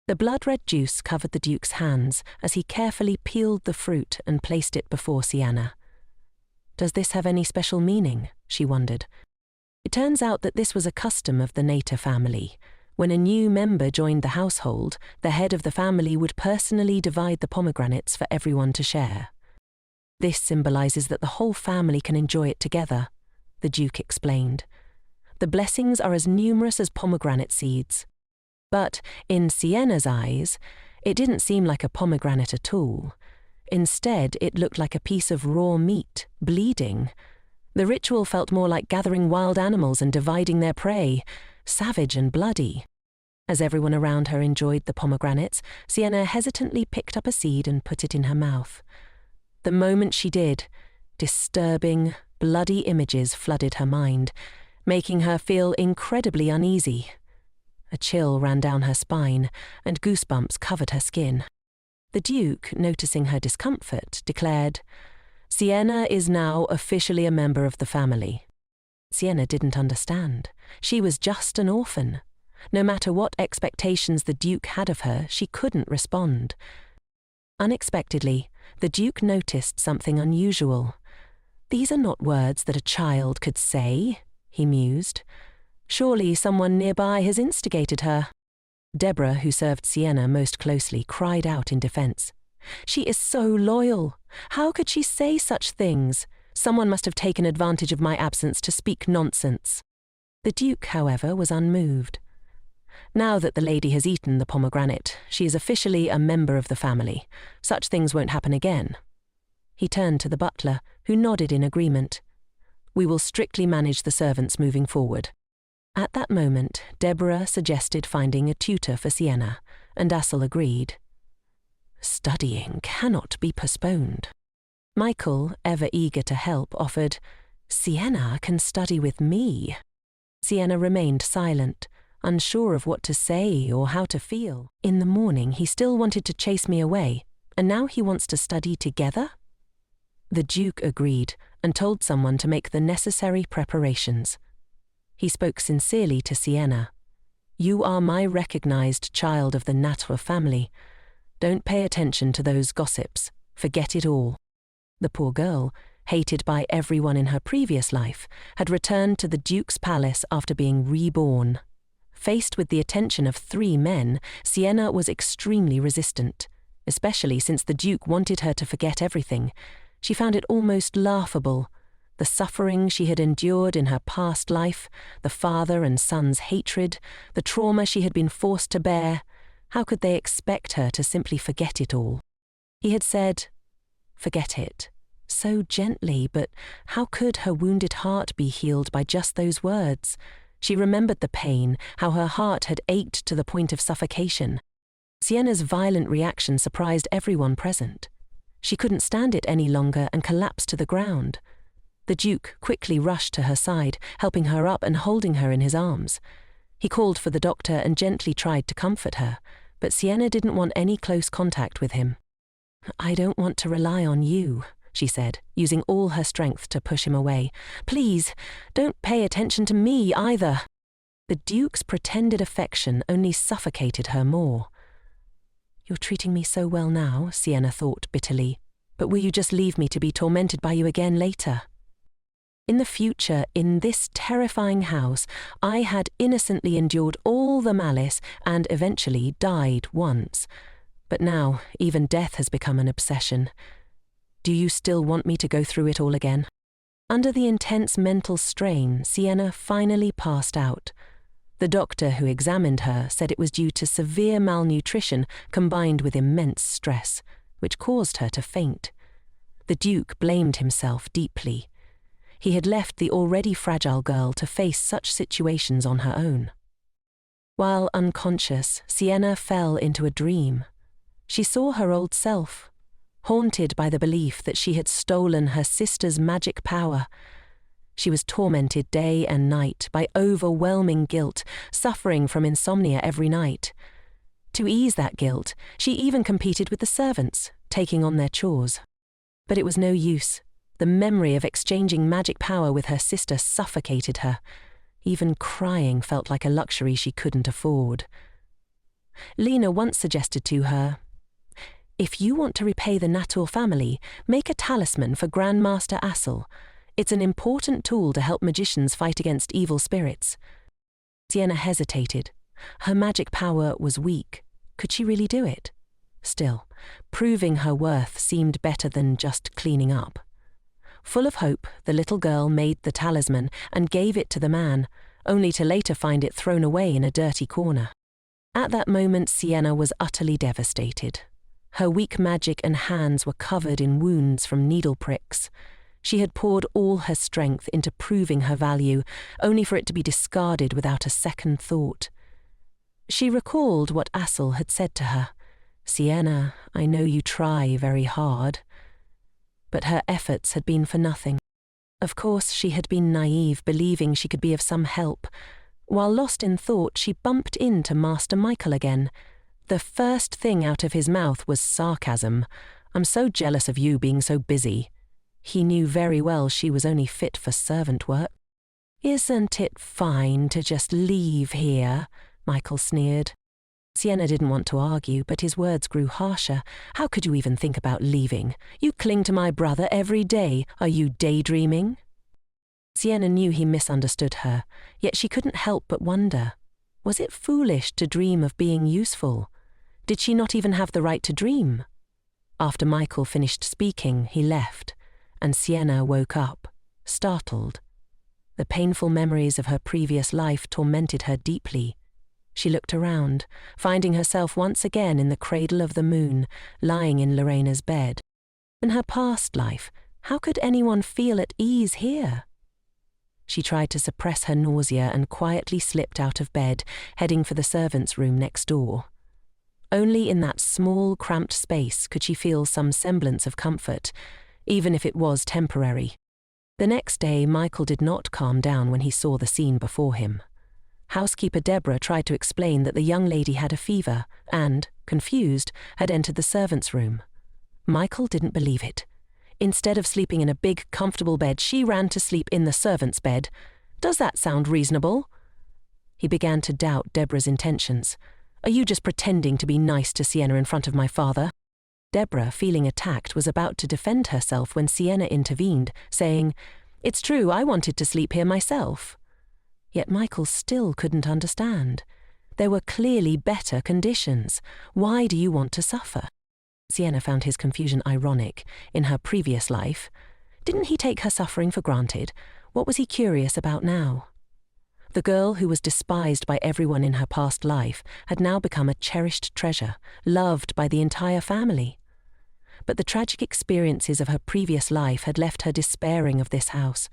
The blood-red juice covered the Duke's hands as he carefully peeled the fruit and placed it before Sienna. Does this have any special meaning? She wondered. It turns out that this was a custom of the Nater family. When a new member joined the household, the head of the family would personally divide the pomegranates for everyone to share. "This symbolizes that the whole family can enjoy it together," the Duke explained. "The blessings are as numerous as pomegranate seeds." But in Sienna's eyes, it didn't seem like a pomegranate at all. Instead, it looked like a piece of raw meat, bleeding. The ritual felt more like gathering wild animals and dividing their prey, savage and bloody. As everyone around her enjoyed the pomegranates, Sienna hesitantly picked up a seed and put it in her mouth. The moment she did, disturbing, bloody images flooded her mind, making her feel incredibly uneasy. A chill ran down her spine, and goosebumps covered her skin. The Duke, noticing her discomfort, declared, "Sienna is now officially a member of the family." Sienna didn't understand. She was just an orphan. No matter what expectations the Duke had of her, she couldn't respond. Unexpectedly, the Duke noticed something unusual. "These are not words that a child could say," he mused. "Surely someone nearby has instigated her." Deborah, who served Sienna most closely, cried out in defense. "She is so loyal. How could she say such things? Someone must have taken advantage of my absence to speak nonsense." The Duke, however, was unmoved. "Now that the lady has eaten the pomegranate, she is officially a member of the family. Such things won't happen again." He turned to the butler, who nodded in agreement. "We will strictly manage the servants moving forward." At that moment, Deborah suggested finding a tutor for Sienna, and Asur agreed. Studying cannot be postponed. Michael, ever eager to help, offered, "Sienna can study with me." Sienna remained silent, unsure of what to say or how to feel. "In the morning he still wanted to chase me away, and now he wants to study together?" The Duke agreed and told someone to make the necessary preparations. He spoke sincerely to Sienna. "You are my recognized child of the Natwa family. Don't pay attention to those gossips. Forget it all." The poor girl, hated by everyone in her previous life, had returned to the Duke's palace after being reborn. Faced with the attention of 3 men, Sienna was extremely resistant, especially since the Duke wanted her to forget everything. She found it almost laughable. The suffering she had endured in her past life, the father and son's hatred, the trauma she had been forced to bear, how could they expect her to simply forget it all? He had said, "Forget it," so gently, but how could her wounded heart be healed by just those words? She remembered the pain, how her heart had ached to the point of suffocation. Sienna's violent reaction surprised everyone present. She couldn't stand it any longer and collapsed to the ground. The Duke quickly rushed to her side, helping her up and holding her in his arms. He called for the doctor and gently tried to comfort her, but Sienna didn't want any close contact with him. "I don't want to rely on you," she said, using all her strength to push him away. "Please, don't pay attention to me either." The Duke's pretended affection only suffocated her more. "You're treating me so well now," Sienna thought bitterly, "but will you just leave me to be tormented by you again later?" In the future, in this terrifying house, I had innocently endured all the malice and eventually died once. But now, even death has become an obsession. Do you still want me to go through it all again? Under the intense mental strain, Sienna finally passed out. The doctor who examined her said it was due to severe malnutrition combined with immense stress, which caused her to faint. The Duke blamed himself deeply. He had left the already fragile girl to face such situations on her own. While unconscious, Sienna fell into a dream. She saw her old self, haunted by the belief that she had stolen her sister's magic power. She was tormented day and night by overwhelming guilt, suffering from insomnia every night. To ease that guilt, she even competed with the servants, taking on their chores. But it was no use. The memory of exchanging magic power with her sister suffocated her. Even crying felt like a luxury she couldn't afford. Lena once suggested to her, "If you want to repay the Natur family, make a talisman for Grandmaster Assel. It's an important tool to help magicians fight against evil spirits." Sienna hesitated. Her magic power was weak. Could she really do it? Still, proving her worth seemed better than just cleaning up. Full of hope, the little girl made the talisman and gave it to the man, only to later find it thrown away in a dirty corner. At that moment, Sienna was utterly devastated. Her weak magic and hands were covered in wounds from needle pricks. She had poured all her strength into proving her value, only for it to be discarded without a second thought. She recalled what Assel had said to her. "Sienna, I know you try very hard." But her efforts had been for nothing. Of course, she had been naive, believing she could be of some help. While lost in thought, she bumped into Master Michael again. The first thing out of his mouth was sarcasm. "I'm so jealous of you being so busy." He knew very well she was only fit for servant work. "Isn't it fine to just leave here?" Michael sneered. Sienna didn't want to argue, but his words grew harsher. "How could you even think about leaving? You cling to my brother every day. Are you daydreaming?" Sienna knew he misunderstood her, yet she couldn't help but wonder. Was it foolish to dream of being useful? Did she not even have the right to dream? After Michael finished speaking, he left, and Sienna woke up, startled. The painful memories of her previous life tormented her deeply. She looked around, finding herself once again in the cradle of the moon, lying in Lorena's bed. In her past life, how could anyone feel at ease here? She tried to suppress her nausea and quietly slipped out of bed, heading for the servants' room next door. Only in that small, cramped space could she feel some semblance of comfort, even if it was temporary. The next day, Michael did not calm down when he saw the scene before him. Housekeeper Deborah tried to explain that the young lady had a fever and, confused, had entered the servants' room. Michael didn't believe it. Instead of sleeping in a big, comfortable bed, she ran to sleep in the servants' bed. Does that sound reasonable? He began to doubt Deborah's intentions. "Are you just pretending to be nice to Sienna in front of my father?" Deborah, feeling attacked, was about to defend herself when Sienna intervened, saying, "It's true, I wanted to sleep here myself." Yet Michael still couldn't understand. There were clearly better conditions. Why do you want to suffer? Sienna found his confusion ironic. In her previous life, didn't he take her suffering for granted? What was he curious about now? The girl who was despised by everyone in her past life had now become a cherished treasure, loved by the entire family. But the tragic experiences of her previous life had left her despairing of this house.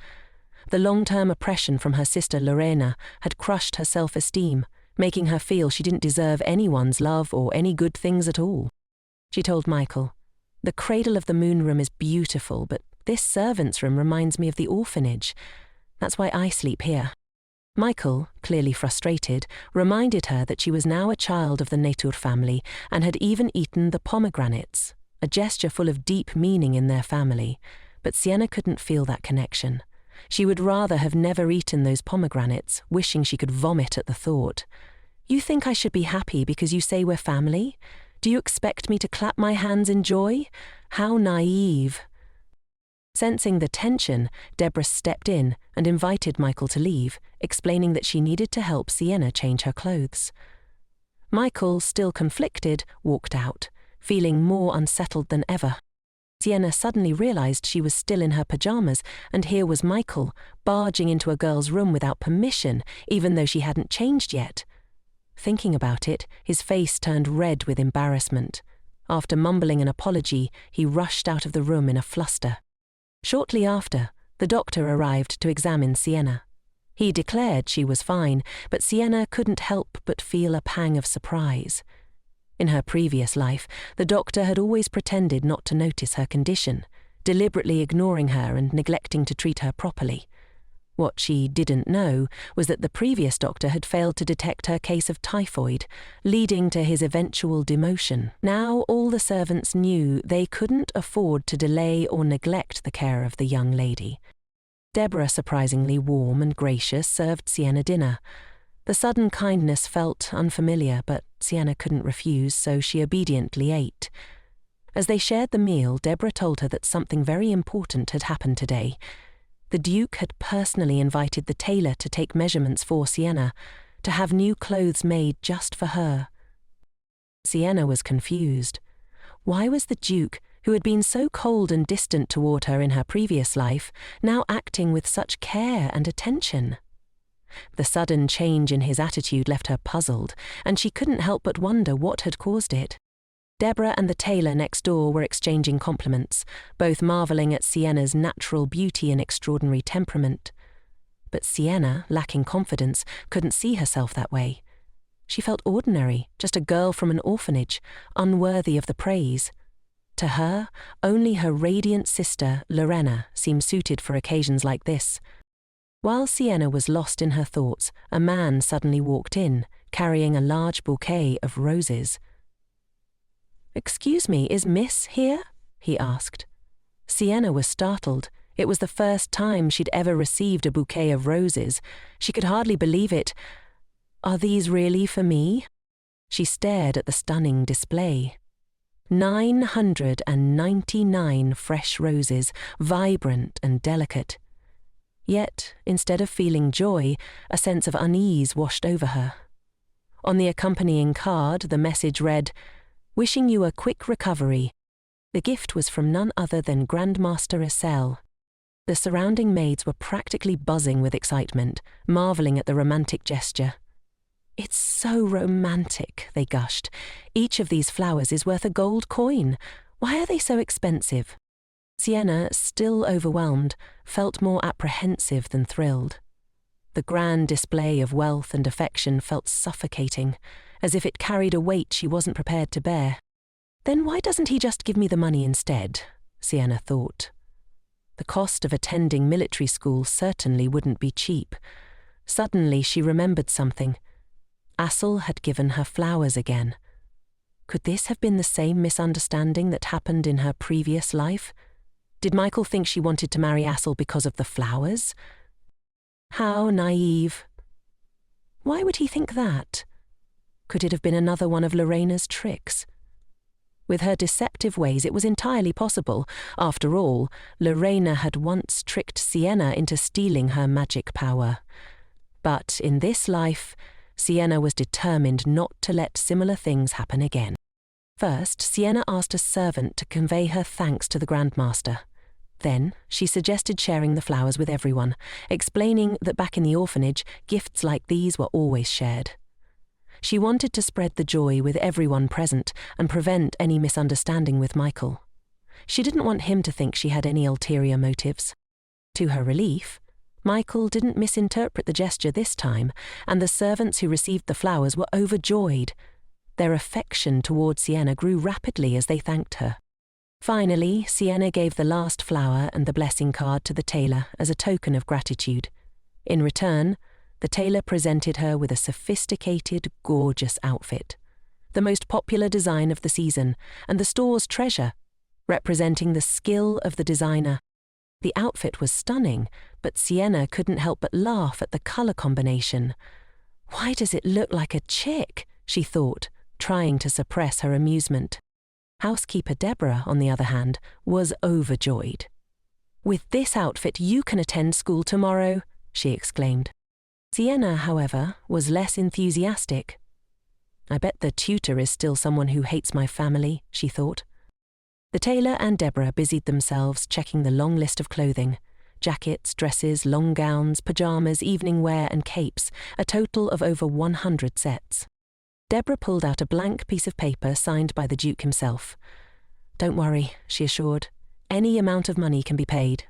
The long-term oppression from her sister Lorena had crushed her self-esteem, making her feel she didn't deserve anyone's love or any good things at all. She told Michael, "The cradle of the moon room is beautiful, but this servant's room reminds me of the orphanage. That's why I sleep here." Michael, clearly frustrated, reminded her that she was now a child of the Natur family and had even eaten the pomegranates, a gesture full of deep meaning in their family. But Sienna couldn't feel that connection. She would rather have never eaten those pomegranates, wishing she could vomit at the thought. "You think I should be happy because you say we're family? Do you expect me to clap my hands in joy? How naive." Sensing the tension, Deborah stepped in and invited Michael to leave, explaining that she needed to help Sienna change her clothes. Michael, still conflicted, walked out, feeling more unsettled than ever. Sienna suddenly realized she was still in her pajamas, and here was Michael, barging into a girl's room without permission, even though she hadn't changed yet. Thinking about it, his face turned red with embarrassment. After mumbling an apology, he rushed out of the room in a fluster. Shortly after, the doctor arrived to examine Sienna. He declared she was fine, but Sienna couldn't help but feel a pang of surprise. In her previous life, the doctor had always pretended not to notice her condition, deliberately ignoring her and neglecting to treat her properly. What she didn't know was that the previous doctor had failed to detect her case of typhoid, leading to his eventual demotion. Now all the servants knew they couldn't afford to delay or neglect the care of the young lady. Deborah, surprisingly warm and gracious, served Sienna dinner. The sudden kindness felt unfamiliar, but Sienna couldn't refuse, so she obediently ate. As they shared the meal, Deborah told her that something very important had happened today. The Duke had personally invited the tailor to take measurements for Sienna, to have new clothes made just for her. Sienna was confused. Why was the Duke, who had been so cold and distant toward her in her previous life, now acting with such care and attention? The sudden change in his attitude left her puzzled, and she couldn't help but wonder what had caused it. Deborah and the tailor next door were exchanging compliments, both marvelling at Sienna's natural beauty and extraordinary temperament. But Sienna, lacking confidence, couldn't see herself that way. She felt ordinary, just a girl from an orphanage, unworthy of the praise. To her, only her radiant sister, Lorena, seemed suited for occasions like this. While Sienna was lost in her thoughts, a man suddenly walked in, carrying a large bouquet of roses. "Excuse me, is Miss here?" he asked. Sienna was startled. It was the first time she'd ever received a bouquet of roses. She could hardly believe it. "Are these really for me?" She stared at the stunning display. 999 fresh roses, vibrant and delicate. Yet, instead of feeling joy, a sense of unease washed over her. On the accompanying card, the message read, "Wishing you a quick recovery." The gift was from none other than Grandmaster Asel. The surrounding maids were practically buzzing with excitement, marvelling at the romantic gesture. "It's so romantic," they gushed. "Each of these flowers is worth a gold coin. Why are they so expensive?" Sienna, still overwhelmed, felt more apprehensive than thrilled. The grand display of wealth and affection felt suffocating, as if it carried a weight she wasn't prepared to bear. "Then why doesn't he just give me the money instead?" Sienna thought. The cost of attending military school certainly wouldn't be cheap. Suddenly she remembered something. Asel had given her flowers again. Could this have been the same misunderstanding that happened in her previous life? Did Michael think she wanted to marry Asel because of the flowers? How naive. Why would he think that? Could it have been another one of Lorena's tricks? With her deceptive ways, it was entirely possible. After all, Lorena had once tricked Sienna into stealing her magic power. But in this life, Sienna was determined not to let similar things happen again. First, Sienna asked a servant to convey her thanks to the Grandmaster. Then, she suggested sharing the flowers with everyone, explaining that back in the orphanage, gifts like these were always shared. She wanted to spread the joy with everyone present and prevent any misunderstanding with Michael. She didn't want him to think she had any ulterior motives. To her relief, Michael didn't misinterpret the gesture this time, and the servants who received the flowers were overjoyed. Their affection toward Sienna grew rapidly as they thanked her. Finally, Sienna gave the last flower and the blessing card to the tailor as a token of gratitude. In return, the tailor presented her with a sophisticated, gorgeous outfit, the most popular design of the season, and the store's treasure, representing the skill of the designer. The outfit was stunning, but Sienna couldn't help but laugh at the colour combination. "Why does it look like a chick?" she thought, trying to suppress her amusement. Housekeeper Deborah, on the other hand, was overjoyed. "With this outfit you can attend school tomorrow," she exclaimed. Sienna, however, was less enthusiastic. "I bet the tutor is still someone who hates my family," she thought. The tailor and Deborah busied themselves checking the long list of clothing: jackets, dresses, long gowns, pyjamas, evening wear and capes, a total of over 100 sets. Deborah pulled out a blank piece of paper signed by the Duke himself. "Don't worry," she assured. "Any amount of money can be paid."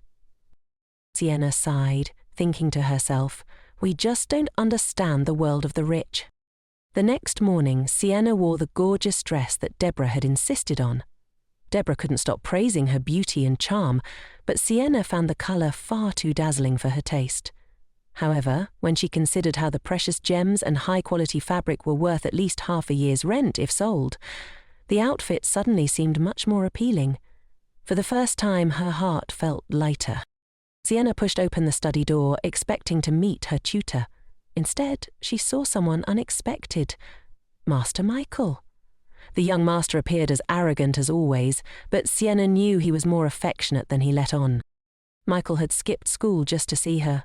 Sienna sighed, thinking to herself, "We just don't understand the world of the rich." The next morning, Sienna wore the gorgeous dress that Deborah had insisted on. Deborah couldn't stop praising her beauty and charm, but Sienna found the colour far too dazzling for her taste. However, when she considered how the precious gems and high-quality fabric were worth at least half a year's rent if sold, the outfit suddenly seemed much more appealing. For the first time, her heart felt lighter. Sienna pushed open the study door, expecting to meet her tutor. Instead, she saw someone unexpected. Master Michael. The young master appeared as arrogant as always, but Sienna knew he was more affectionate than he let on. Michael had skipped school just to see her.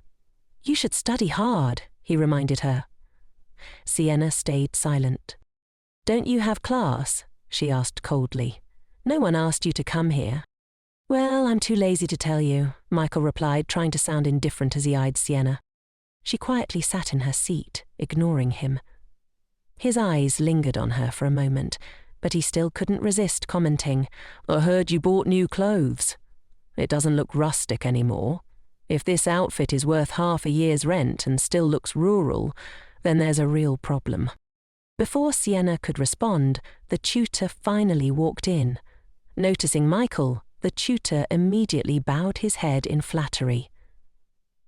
"You should study hard," he reminded her. Sienna stayed silent. "Don't you have class?" she asked coldly. "No one asked you to come here." "Well, I'm too lazy to tell you," Michael replied, trying to sound indifferent as he eyed Sienna. She quietly sat in her seat, ignoring him. His eyes lingered on her for a moment, but he still couldn't resist commenting, "I heard you bought new clothes. It doesn't look rustic anymore. If this outfit is worth half a year's rent and still looks rural, then there's a real problem." Before Sienna could respond, the tutor finally walked in. Noticing Michael, the tutor immediately bowed his head in flattery.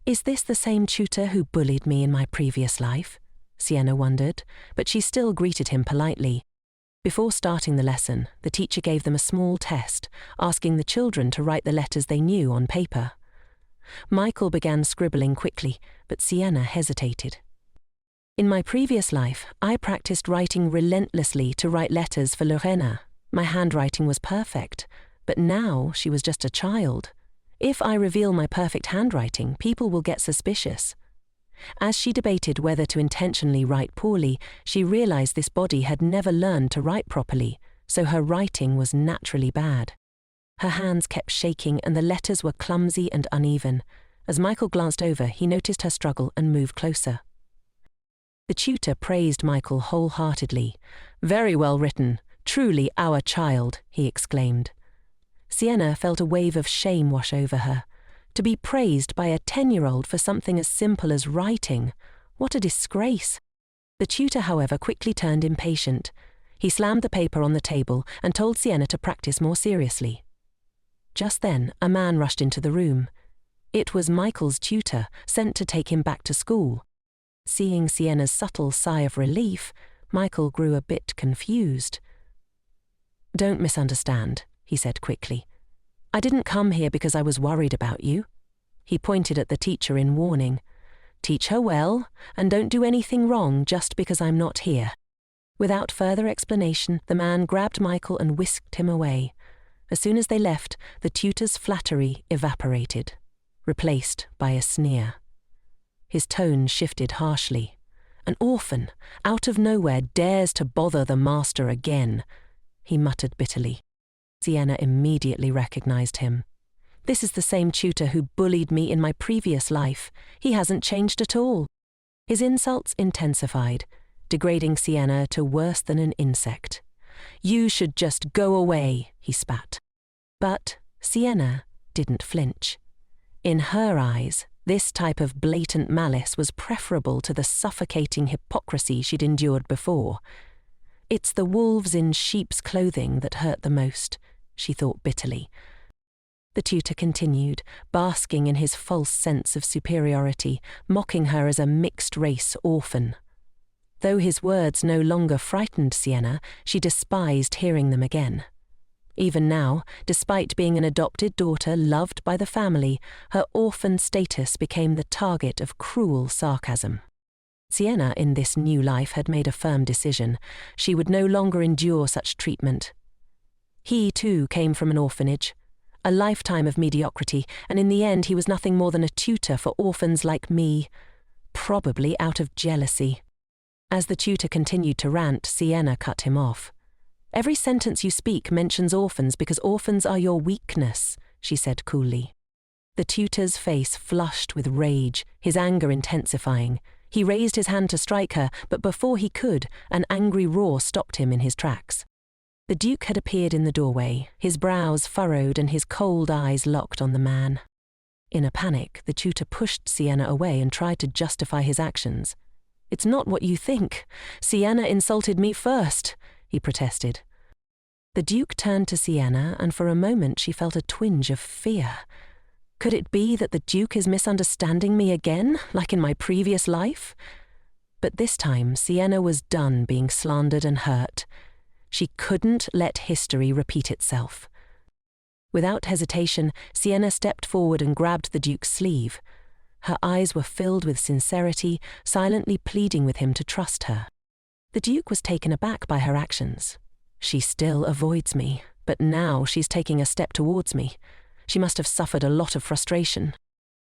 "Is this the same tutor who bullied me in my previous life?" Sienna wondered, but she still greeted him politely. Before starting the lesson, the teacher gave them a small test, asking the children to write the letters they knew on paper. Michael began scribbling quickly, but Sienna hesitated. "In my previous life, I practiced writing relentlessly to write letters for Lorena. My handwriting was perfect, but now she was just a child. If I reveal my perfect handwriting, people will get suspicious." As she debated whether to intentionally write poorly, she realized this body had never learned to write properly, so her writing was naturally bad. Her hands kept shaking and the letters were clumsy and uneven. As Michael glanced over, he noticed her struggle and moved closer. The tutor praised Michael wholeheartedly. "Very well written. Truly our child," he exclaimed. Sienna felt a wave of shame wash over her. To be praised by a 10-year-old for something as simple as writing, what a disgrace. The tutor, however, quickly turned impatient. He slammed the paper on the table and told Sienna to practice more seriously. Just then, a man rushed into the room. It was Michael's tutor, sent to take him back to school. Seeing Sienna's subtle sigh of relief, Michael grew a bit confused. "Don't misunderstand," he said quickly. "I didn't come here because I was worried about you." He pointed at the teacher in warning. "Teach her well, and don't do anything wrong just because I'm not here." Without further explanation, the man grabbed Michael and whisked him away. As soon as they left, the tutor's flattery evaporated, replaced by a sneer. His tone shifted harshly. "An orphan, out of nowhere, dares to bother the master again," he muttered bitterly. Sienna immediately recognized him. "This is the same tutor who bullied me in my previous life. He hasn't changed at all." His insults intensified, degrading Sienna to worse than an insect. "You should just go away," he spat. But Sienna didn't flinch. In her eyes, this type of blatant malice was preferable to the suffocating hypocrisy she'd endured before. "It's the wolves in sheep's clothing that hurt the most," she thought bitterly. The tutor continued, basking in his false sense of superiority, mocking her as a mixed-race orphan. Though his words no longer frightened Sienna, she despised hearing them again. Even now, despite being an adopted daughter loved by the family, her orphan status became the target of cruel sarcasm. Sienna, in this new life, had made a firm decision. She would no longer endure such treatment. He, too, came from an orphanage, a lifetime of mediocrity, and in the end he was nothing more than a tutor for orphans like me, probably out of jealousy. As the tutor continued to rant, Sienna cut him off. "Every sentence you speak mentions orphans because orphans are your weakness," she said coolly. The tutor's face flushed with rage, his anger intensifying. He raised his hand to strike her, but before he could, an angry roar stopped him in his tracks. The Duke had appeared in the doorway, his brows furrowed and his cold eyes locked on the man. In a panic, the tutor pushed Sienna away and tried to justify his actions. "It's not what you think. Sienna insulted me first," he protested. The Duke turned to Sienna, and for a moment she felt a twinge of fear. Could it be that the Duke is misunderstanding me again, like in my previous life? But this time, Sienna was done being slandered and hurt. She couldn't let history repeat itself. Without hesitation, Sienna stepped forward and grabbed the Duke's sleeve. Her eyes were filled with sincerity, silently pleading with him to trust her. The Duke was taken aback by her actions. She still avoids me, but now she's taking a step towards me. She must have suffered a lot of frustration.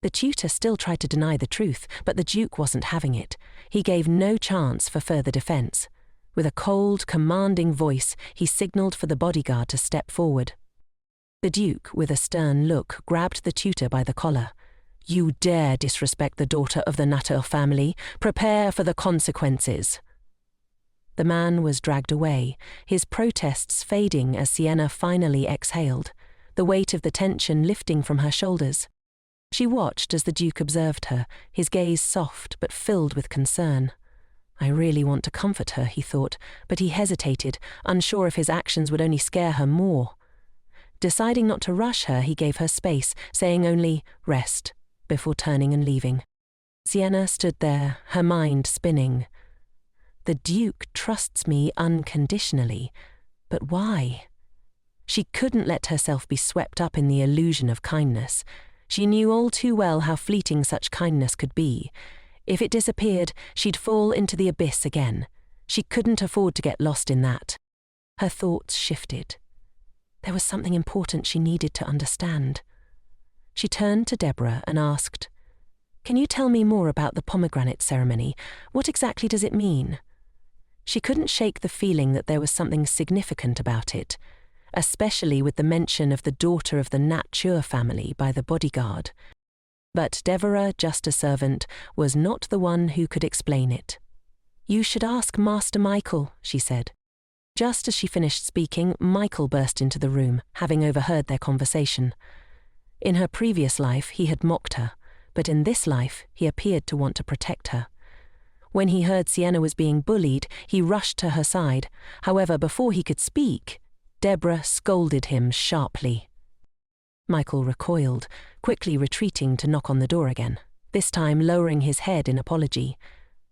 The tutor still tried to deny the truth, but the Duke wasn't having it. He gave no chance for further defense. With a cold, commanding voice, he signaled for the bodyguard to step forward. The Duke, with a stern look, grabbed the tutor by the collar. "You dare disrespect the daughter of the Natter family. Prepare for the consequences." The man was dragged away, his protests fading as Sienna finally exhaled, the weight of the tension lifting from her shoulders. She watched as the Duke observed her, his gaze soft but filled with concern. I really want to comfort her, he thought, but he hesitated, unsure if his actions would only scare her more. Deciding not to rush her, he gave her space, saying only, "Rest," before turning and leaving. Sienna stood there, her mind spinning. The Duke trusts me unconditionally, but why? She couldn't let herself be swept up in the illusion of kindness. She knew all too well how fleeting such kindness could be. If it disappeared, she'd fall into the abyss again. She couldn't afford to get lost in that. Her thoughts shifted. There was something important she needed to understand. She turned to Deborah and asked, "Can you tell me more about the pomegranate ceremony? What exactly does it mean?" She couldn't shake the feeling that there was something significant about it, especially with the mention of the daughter of the Nature family by the bodyguard. But Deborah, just a servant, was not the one who could explain it. "You should ask Master Michael," she said. Just as she finished speaking, Michael burst into the room, having overheard their conversation. In her previous life, he had mocked her, but in this life, he appeared to want to protect her. When he heard Sienna was being bullied, he rushed to her side. However, before he could speak, Deborah scolded him sharply. Michael recoiled, quickly retreating to knock on the door again, this time lowering his head in apology.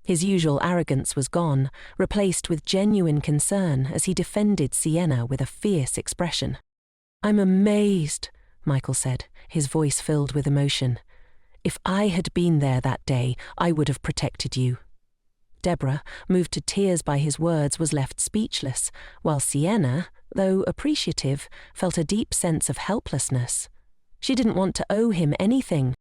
His usual arrogance was gone, replaced with genuine concern as he defended Sienna with a fierce expression. "I'm amazed," Michael said, his voice filled with emotion. "If I had been there that day, I would have protected you." Deborah, moved to tears by his words, was left speechless, while Sienna, though appreciative, felt a deep sense of helplessness. She didn't want to owe him anything.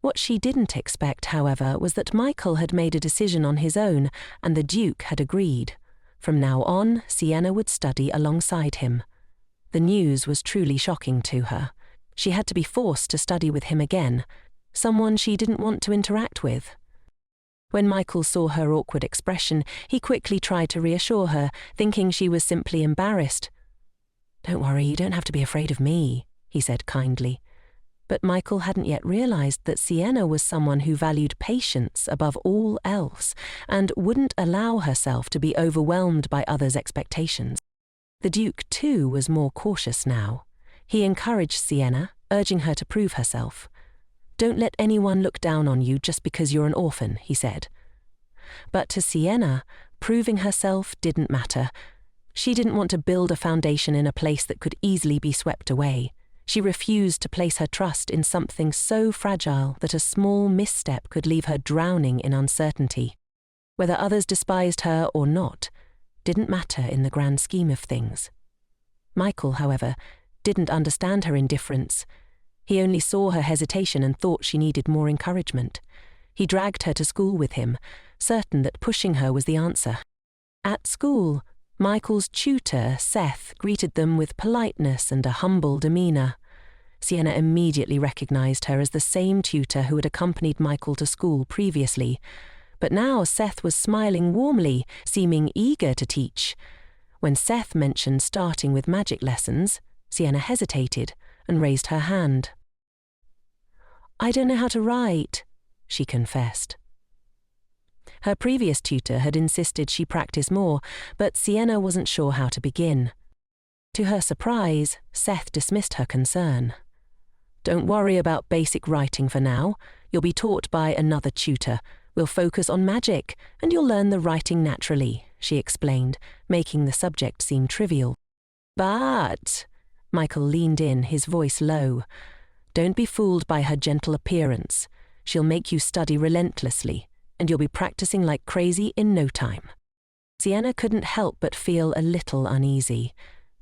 What she didn't expect, however, was that Michael had made a decision on his own, and the Duke had agreed. From now on, Sienna would study alongside him. The news was truly shocking to her. She had to be forced to study with him again, someone she didn't want to interact with. When Michael saw her awkward expression, he quickly tried to reassure her, thinking she was simply embarrassed. "Don't worry, you don't have to be afraid of me," he said kindly. But Michael hadn't yet realized that Sienna was someone who valued patience above all else and wouldn't allow herself to be overwhelmed by others' expectations. The Duke, too, was more cautious now. He encouraged Sienna, urging her to prove herself. "Don't let anyone look down on you just because you're an orphan," he said. But to Sienna, proving herself didn't matter. She didn't want to build a foundation in a place that could easily be swept away. She refused to place her trust in something so fragile that a small misstep could leave her drowning in uncertainty. Whether others despised her or not didn't matter in the grand scheme of things. Michael, however, didn't understand her indifference. He only saw her hesitation and thought she needed more encouragement. He dragged her to school with him, certain that pushing her was the answer. At school, Michael's tutor, Seth, greeted them with politeness and a humble demeanour. Sienna immediately recognised her as the same tutor who had accompanied Michael to school previously. but now Seth was smiling warmly, seeming eager to teach. When Seth mentioned starting with magic lessons, Sienna hesitated and raised her hand. "I don't know how to write," she confessed. Her previous tutor had insisted she practice more, but Sienna wasn't sure how to begin. To her surprise, Seth dismissed her concern. "Don't worry about basic writing for now. You'll be taught by another tutor. We'll focus on magic, and you'll learn the writing naturally," she explained, making the subject seem trivial. "But," Michael leaned in, his voice low, "don't be fooled by her gentle appearance. She'll make you study relentlessly, and you'll be practicing like crazy in no time." Sienna couldn't help but feel a little uneasy.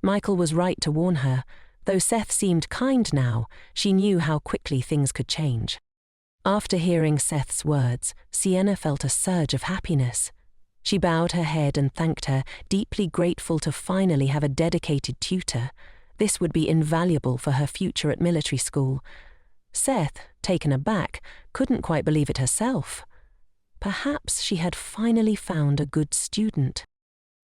Michael was right to warn her. Though Seth seemed kind now, she knew how quickly things could change. After hearing Seth's words, Sienna felt a surge of happiness. She bowed her head and thanked her, deeply grateful to finally have a dedicated tutor. This would be invaluable for her future at military school. Seth, taken aback, couldn't quite believe it herself. Perhaps she had finally found a good student.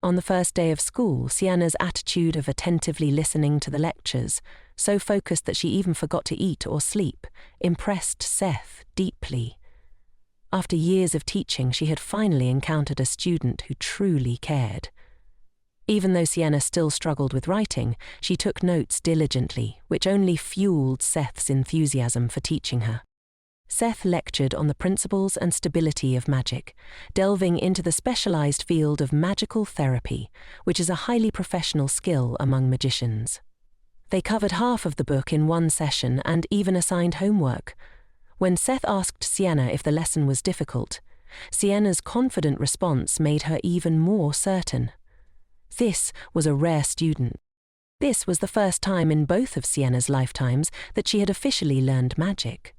On the first day of school, Sienna's attitude of attentively listening to the lectures, so focused that she even forgot to eat or sleep, impressed Seth deeply. After years of teaching, she had finally encountered a student who truly cared. Even though Sienna still struggled with writing, she took notes diligently, which only fueled Seth's enthusiasm for teaching her. Seth lectured on the principles and stability of magic, delving into the specialized field of magical therapy, which is a highly professional skill among magicians. They covered half of the book in one session and even assigned homework. When Seth asked Sienna if the lesson was difficult, Sienna's confident response made her even more certain. This was a rare student. This was the first time in both of Sienna's lifetimes that she had officially learned magic.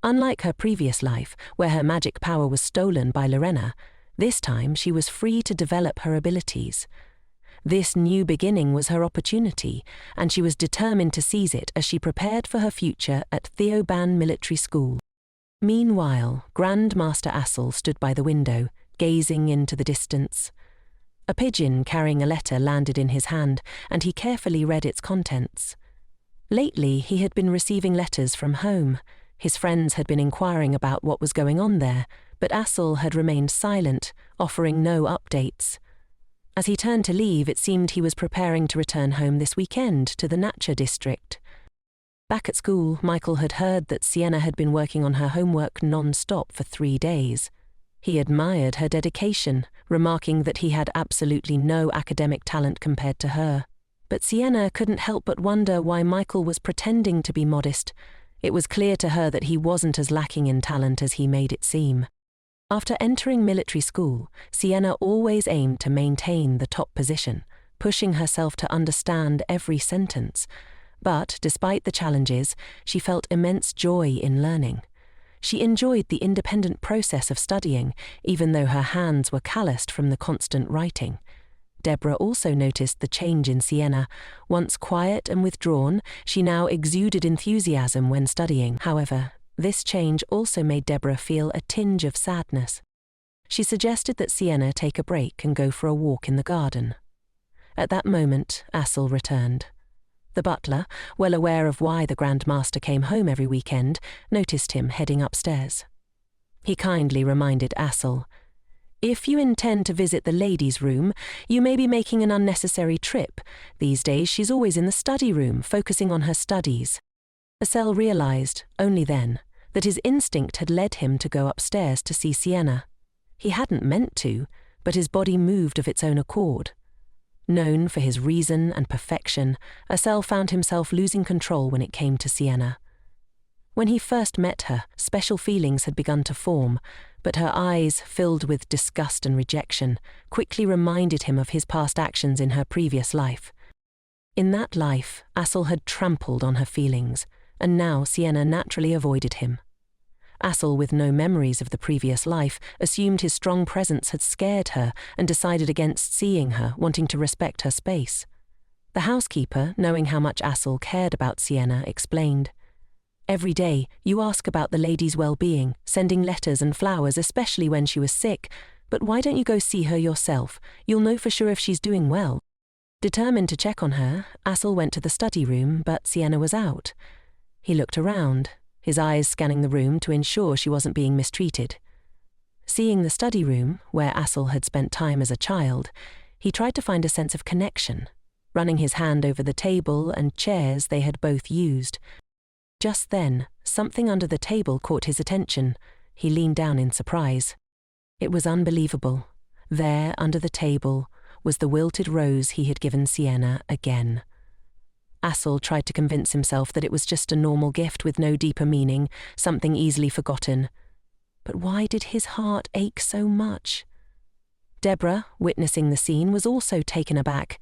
Unlike her previous life, where her magic power was stolen by Lorena, this time she was free to develop her abilities. This new beginning was her opportunity, and she was determined to seize it as she prepared for her future at Theoban Military School. Meanwhile, Grand Master Assel stood by the window, gazing into the distance. A pigeon carrying a letter landed in his hand, and he carefully read its contents. Lately, he had been receiving letters from home. His friends had been inquiring about what was going on there, but Assel had remained silent, offering no updates. As he turned to leave, it seemed he was preparing to return home this weekend to the Natcha district. Back at school, Michael had heard that Sienna had been working on her homework non-stop for 3 days. He admired her dedication, remarking that he had absolutely no academic talent compared to her. But Sienna couldn't help but wonder why Michael was pretending to be modest. It was clear to her that he wasn't as lacking in talent as he made it seem. After entering military school, Sienna always aimed to maintain the top position, pushing herself to understand every sentence. But, despite the challenges, she felt immense joy in learning. She enjoyed the independent process of studying, even though her hands were calloused from the constant writing. Deborah also noticed the change in Sienna. Once quiet and withdrawn, she now exuded enthusiasm when studying. However, this change also made Deborah feel a tinge of sadness. She suggested that Sienna take a break and go for a walk in the garden. At that moment, Assel returned. The butler, well aware of why the Grand Master came home every weekend, noticed him heading upstairs. He kindly reminded Assel, "If you intend to visit the ladies' room, you may be making an unnecessary trip. These days she's always in the study room, focusing on her studies." Assel realized, only then, that his instinct had led him to go upstairs to see Sienna. He hadn't meant to, but his body moved of its own accord. Known for his reason and perfection, Assel found himself losing control when it came to Sienna. When he first met her, special feelings had begun to form, but her eyes, filled with disgust and rejection, quickly reminded him of his past actions in her previous life. In that life, Assel had trampled on her feelings, and now Sienna naturally avoided him. Assel, with no memories of the previous life, assumed his strong presence had scared her and decided against seeing her, wanting to respect her space. The housekeeper, knowing how much Assel cared about Sienna, explained, Every day, you ask about the lady's well-being, sending letters and flowers, especially when she was sick. But why don't you go see her yourself? You'll know for sure if she's doing well." Determined to check on her, Asel went to the study room, but Sienna was out. He looked around, his eyes scanning the room to ensure she wasn't being mistreated. Seeing the study room, where Asel had spent time as a child, he tried to find a sense of connection, running his hand over the table and chairs they had both used. Just then, something under the table caught his attention. He leaned down in surprise. It was unbelievable. There, under the table, was the wilted rose he had given Sienna again. Asel tried to convince himself that it was just a normal gift with no deeper meaning, something easily forgotten. But why did his heart ache so much? Deborah, witnessing the scene, was also taken aback.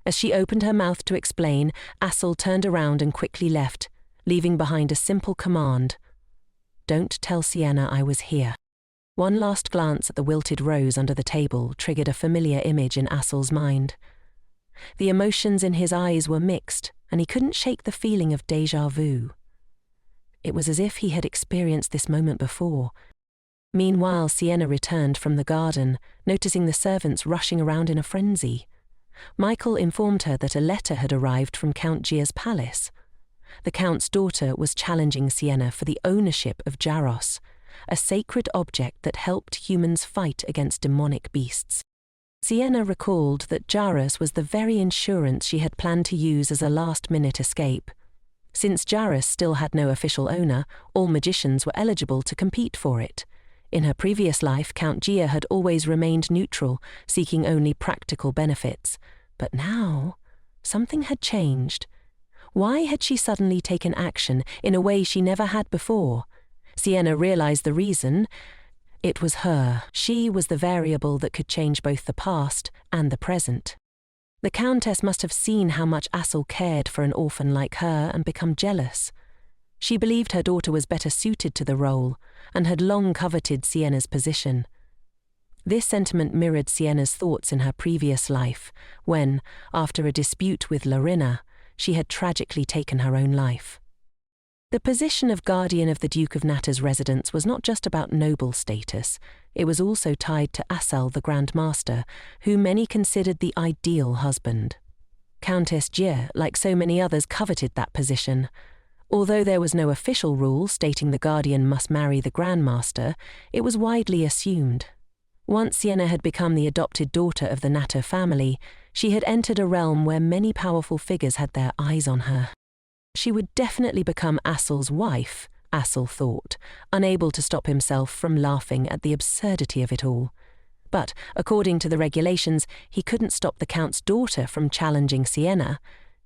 As she opened her mouth to explain, Asel turned around and quickly left, leaving behind a simple command: "Don't tell Sienna I was here." One last glance at the wilted rose under the table triggered a familiar image in Asel's mind. The emotions in his eyes were mixed, and he couldn't shake the feeling of déjà vu. It was as if he had experienced this moment before. Meanwhile, Sienna returned from the garden, noticing the servants rushing around in a frenzy. Michael informed her that a letter had arrived from Count Gia's palace. The Count's daughter was challenging Sienna for the ownership of Jaros, a sacred object that helped humans fight against demonic beasts. Sienna recalled that Jaros was the very insurance she had planned to use as a last-minute escape. Since Jaros still had no official owner, all magicians were eligible to compete for it. In her previous life, Count Gia had always remained neutral, seeking only practical benefits. But now, something had changed. Why had she suddenly taken action in a way she never had before? Sienna realized the reason. It was her. She was the variable that could change both the past and the present. The Countess must have seen how much Asel cared for an orphan like her and become jealous. She believed her daughter was better suited to the role and had long coveted Sienna's position. This sentiment mirrored Sienna's thoughts in her previous life, when, after a dispute with Larina, she had tragically taken her own life. The position of guardian of the Duke of Natta's residence was not just about noble status, it was also tied to Asel the Grand Master, who many considered the ideal husband. Countess Gia, like so many others, coveted that position. Although there was no official rule stating the guardian must marry the Grand Master, it was widely assumed. Once Sienna had become the adopted daughter of the Natta family, she had entered a realm where many powerful figures had their eyes on her. She would definitely become Asel's wife, Asel thought, unable to stop himself from laughing at the absurdity of it all. But, according to the regulations, he couldn't stop the Count's daughter from challenging Sienna.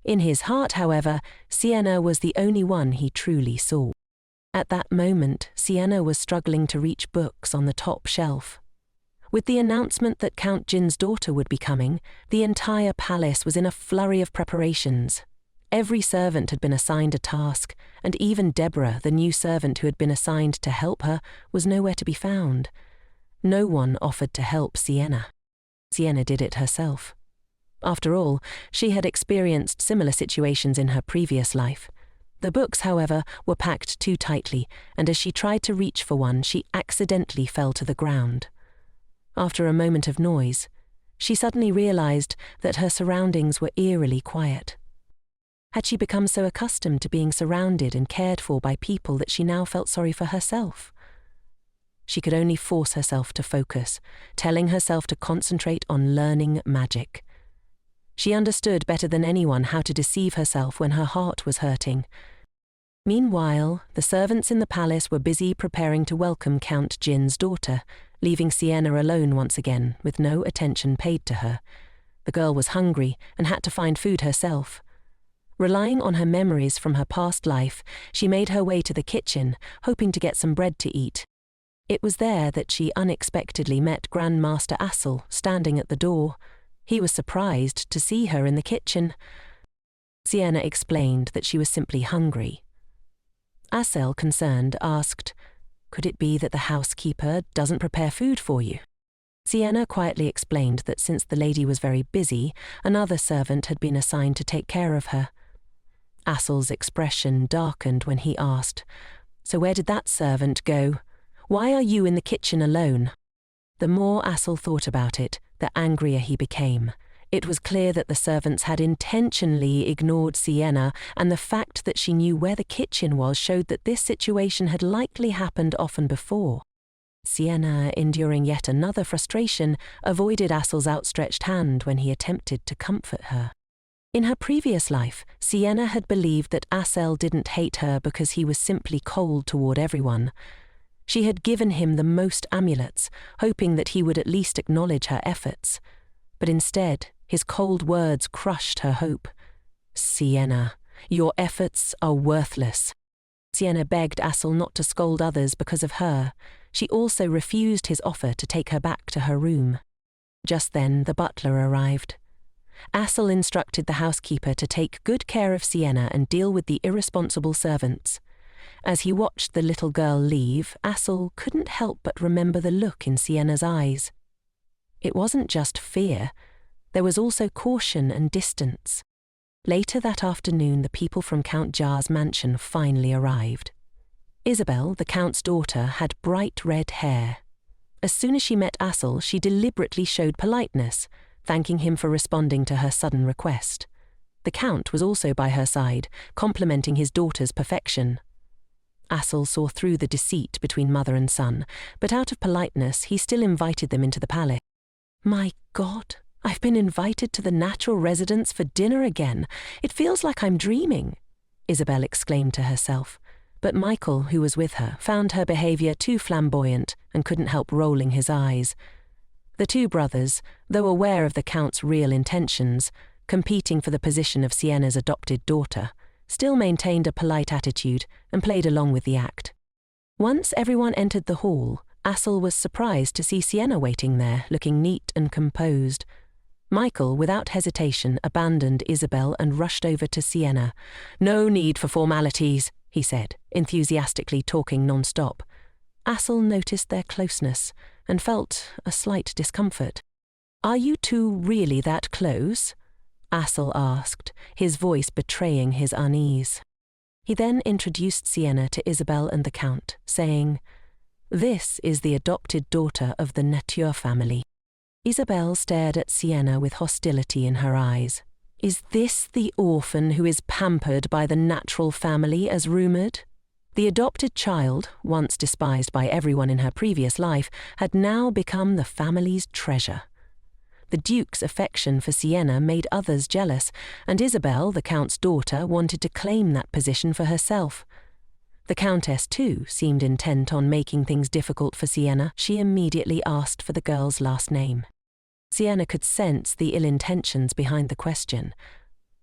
In his heart, however, Sienna was the only one he truly saw. At that moment, Sienna was struggling to reach books on the top shelf. With the announcement that Count Jin's daughter would be coming, the entire palace was in a flurry of preparations. Every servant had been assigned a task, and even Deborah, the new servant who had been assigned to help her, was nowhere to be found. No one offered to help Sienna. Sienna did it herself. After all, she had experienced similar situations in her previous life. The books, however, were packed too tightly, and as she tried to reach for one, she accidentally fell to the ground. After a moment of noise, she suddenly realized that her surroundings were eerily quiet. Had she become so accustomed to being surrounded and cared for by people that she now felt sorry for herself? She could only force herself to focus, telling herself to concentrate on learning magic. She understood better than anyone how to deceive herself when her heart was hurting. Meanwhile, the servants in the palace were busy preparing to welcome Count Jin's daughter, leaving Sienna alone once again, with no attention paid to her. The girl was hungry and had to find food herself. Relying on her memories from her past life, she made her way to the kitchen, hoping to get some bread to eat. It was there that she unexpectedly met Grand Master Asel standing at the door. He was surprised to see her in the kitchen. Sienna explained that she was simply hungry. Asel, concerned, asked, "Could it be that the housekeeper doesn't prepare food for you?" Sienna quietly explained that since the lady was very busy, another servant had been assigned to take care of her. Assel's expression darkened when he asked, "So where did that servant go? Why are you in the kitchen alone?" The more Assel thought about it, the angrier he became. It was clear that the servants had intentionally ignored Sienna, and the fact that she knew where the kitchen was showed that this situation had likely happened often before. Sienna, enduring yet another frustration, avoided Assel's outstretched hand when he attempted to comfort her. In her previous life, Sienna had believed that Assel didn't hate her because he was simply cold toward everyone. She had given him the most amulets, hoping that he would at least acknowledge her efforts. But instead, his cold words crushed her hope. "Sienna, your efforts are worthless." Sienna begged Assel not to scold others because of her. She also refused his offer to take her back to her room. Just then, the butler arrived. Assel instructed the housekeeper to take good care of Sienna and deal with the irresponsible servants. As he watched the little girl leave, Assel couldn't help but remember the look in Sienna's eyes. It wasn't just fear. There was also caution and distance. Later that afternoon, the people from Count Jar's mansion finally arrived. Isabel, the Count's daughter, had bright red hair. As soon as she met Assel, she deliberately showed politeness, thanking him for responding to her sudden request. The Count was also by her side, complimenting his daughter's perfection. Assel saw through the deceit between mother and son, but out of politeness he still invited them into the palace. "My God, I've been invited to the natural residence for dinner again. It feels like I'm dreaming," Isabel exclaimed to herself. But Michael, who was with her, found her behavior too flamboyant and couldn't help rolling his eyes. The two brothers, though aware of the Count's real intentions, competing for the position of Sienna's adopted daughter, still maintained a polite attitude and played along with the act. Once everyone entered the hall, Assel was surprised to see Sienna waiting there, looking neat and composed. Michael, without hesitation, abandoned Isabel and rushed over to Sienna. "No need for formalities," he said, enthusiastically talking non-stop. Assel noticed their closeness and felt a slight discomfort. "Are you two really that close?" Assel asked, his voice betraying his unease. He then introduced Sienna to Isabel and the Count, saying, "This is the adopted daughter of the Nature family." Isabel stared at Sienna with hostility in her eyes. "Is this the orphan who is pampered by the natural family as rumoured?" The adopted child, once despised by everyone in her previous life, had now become the family's treasure. The Duke's affection for Sienna made others jealous, and Isabel, the Count's daughter, wanted to claim that position for herself. The Countess, too, seemed intent on making things difficult for Sienna. She immediately asked for the girl's last name. Sienna could sense the ill intentions behind the question.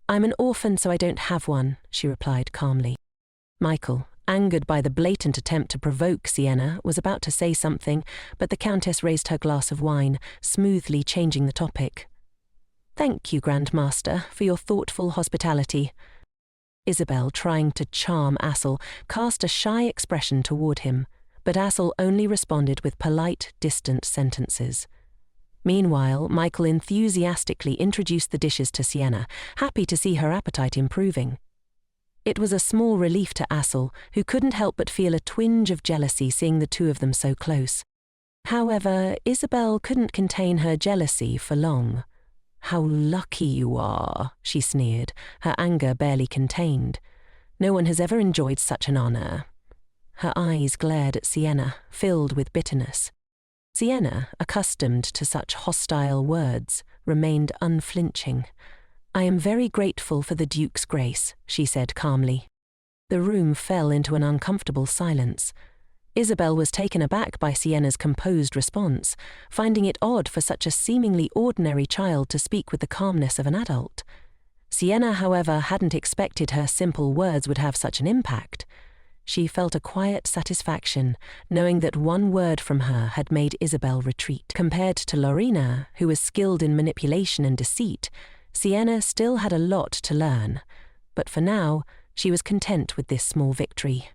"I'm an orphan, so I don't have one," she replied calmly. Michael, angered by the blatant attempt to provoke Sienna, was about to say something, but the Countess raised her glass of wine, smoothly changing the topic. "Thank you, Grandmaster, for your thoughtful hospitality." Isabel, trying to charm Assel, cast a shy expression toward him, but Assel only responded with polite, distant sentences. Meanwhile, Michael enthusiastically introduced the dishes to Sienna, happy to see her appetite improving. It was a small relief to Assel, who couldn't help but feel a twinge of jealousy seeing the two of them so close. However, Isabel couldn't contain her jealousy for long. "How lucky you are," she sneered, her anger barely contained. "No one has ever enjoyed such an honour." Her eyes glared at Sienna, filled with bitterness. Sienna, accustomed to such hostile words, remained unflinching. "I am very grateful for the Duke's grace," she said calmly. The room fell into an uncomfortable silence. Isabel was taken aback by Sienna's composed response, finding it odd for such a seemingly ordinary child to speak with the calmness of an adult. Sienna, however, hadn't expected her simple words would have such an impact. She felt a quiet satisfaction, knowing that one word from her had made Isabel retreat. Compared to Lorena, who was skilled in manipulation and deceit, Sienna still had a lot to learn, but for now, she was content with this small victory.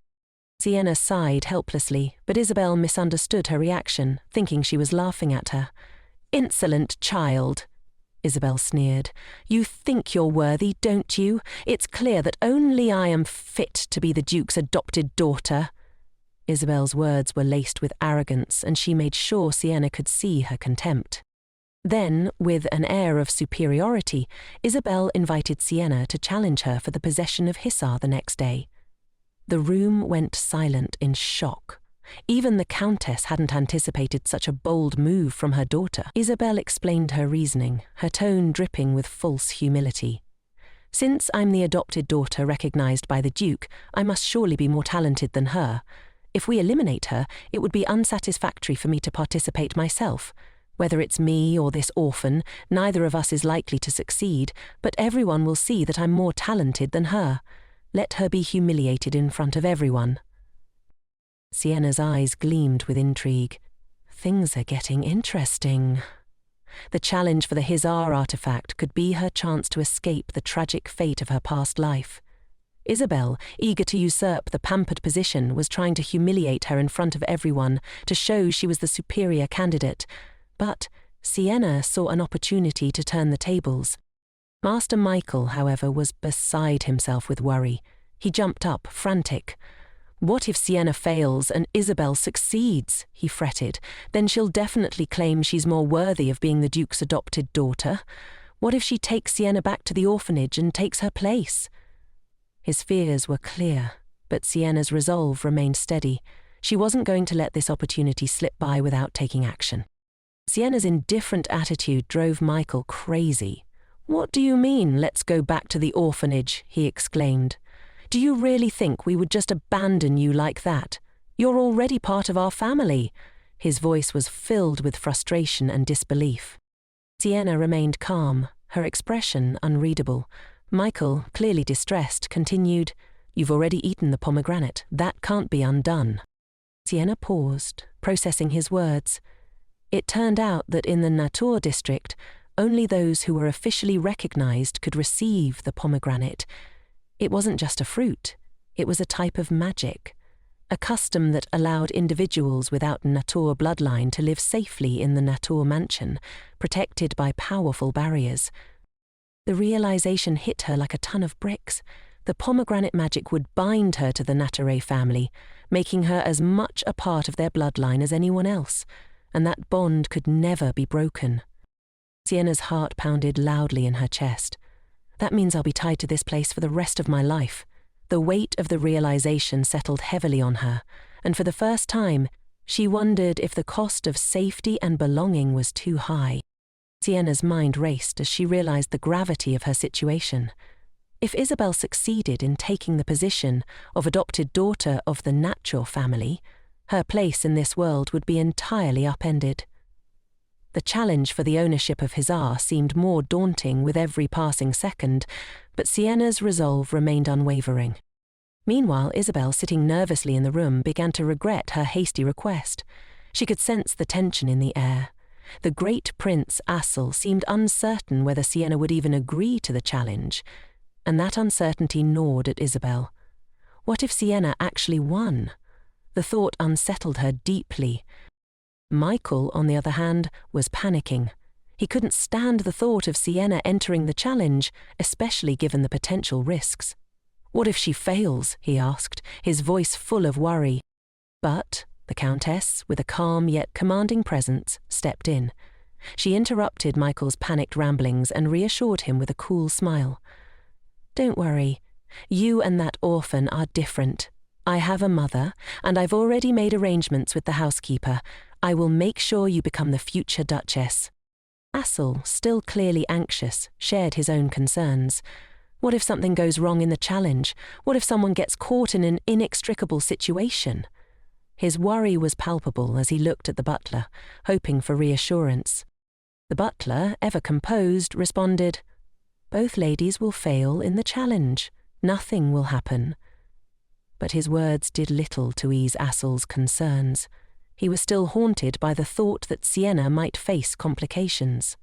Sienna sighed helplessly, but Isabel misunderstood her reaction, thinking she was laughing at her. "Insolent child!" Isabel sneered. "You think you're worthy, don't you? It's clear that only I am fit to be the Duke's adopted daughter." Isabel's words were laced with arrogance, and she made sure Sienna could see her contempt. Then, with an air of superiority, Isabel invited Sienna to challenge her for the possession of Hissar the next day. The room went silent in shock. Even the Countess hadn't anticipated such a bold move from her daughter. Isabel explained her reasoning, her tone dripping with false humility. "Since I'm the adopted daughter recognized by the Duke, I must surely be more talented than her. If we eliminate her, it would be unsatisfactory for me to participate myself. Whether it's me or this orphan, neither of us is likely to succeed, but everyone will see that I'm more talented than her. Let her be humiliated in front of everyone." Sienna's eyes gleamed with intrigue. Things are getting interesting. The challenge for the Hissar artifact could be her chance to escape the tragic fate of her past life. Isabel, eager to usurp the pampered position, was trying to humiliate her in front of everyone to show she was the superior candidate. But Sienna saw an opportunity to turn the tables. Master Michael, however, was beside himself with worry. He jumped up, frantic. "What if Sienna fails and Isabel succeeds?" he fretted. "Then she'll definitely claim she's more worthy of being the Duke's adopted daughter. What if she takes Sienna back to the orphanage and takes her place?" His fears were clear, but Sienna's resolve remained steady. She wasn't going to let this opportunity slip by without taking action. Sienna's indifferent attitude drove Michael crazy. "What do you mean, let's go back to the orphanage?" he exclaimed. "Do you really think we would just abandon you like that? You're already part of our family." His voice was filled with frustration and disbelief. Sienna remained calm, her expression unreadable. Michael, clearly distressed, continued, "You've already eaten the pomegranate. That can't be undone." Sienna paused, processing his words. It turned out that in the Natur district, only those who were officially recognized could receive the pomegranate. It wasn't just a fruit, it was a type of magic, a custom that allowed individuals without Natur bloodline to live safely in the Natur mansion, protected by powerful barriers. The realization hit her like a ton of bricks. The pomegranate magic would bind her to the Nature family, making her as much a part of their bloodline as anyone else, and that bond could never be broken. Sienna's heart pounded loudly in her chest. "That means I'll be tied to this place for the rest of my life." The weight of the realization settled heavily on her, and for the first time, she wondered if the cost of safety and belonging was too high. Sienna's mind raced as she realized the gravity of her situation. If Isabel succeeded in taking the position of adopted daughter of the natural family, her place in this world would be entirely upended. The challenge for the ownership of Hissar seemed more daunting with every passing second, but Sienna's resolve remained unwavering. Meanwhile, Isabel, sitting nervously in the room, began to regret her hasty request. She could sense the tension in the air. The great prince, Assel, seemed uncertain whether Sienna would even agree to the challenge, and that uncertainty gnawed at Isabel. What if Sienna actually won? The thought unsettled her deeply. Michael, on the other hand, was panicking. He couldn't stand the thought of Sienna entering the challenge, especially given the potential risks. "What if she fails?" he asked, his voice full of worry. But the Countess, with a calm yet commanding presence, stepped in. She interrupted Michael's panicked ramblings and reassured him with a cool smile. "Don't worry. You and that orphan are different. I have a mother, and I've already made arrangements with the housekeeper. I will make sure you become the future Duchess." Assel, still clearly anxious, shared his own concerns. What if something goes wrong in the challenge? What if someone gets caught in an inextricable situation? His worry was palpable as he looked at the butler, hoping for reassurance. The butler, ever composed, responded, "Both ladies will fail in the challenge. Nothing will happen." But his words did little to ease Assel's concerns. He was still haunted by the thought that Sienna might face complications.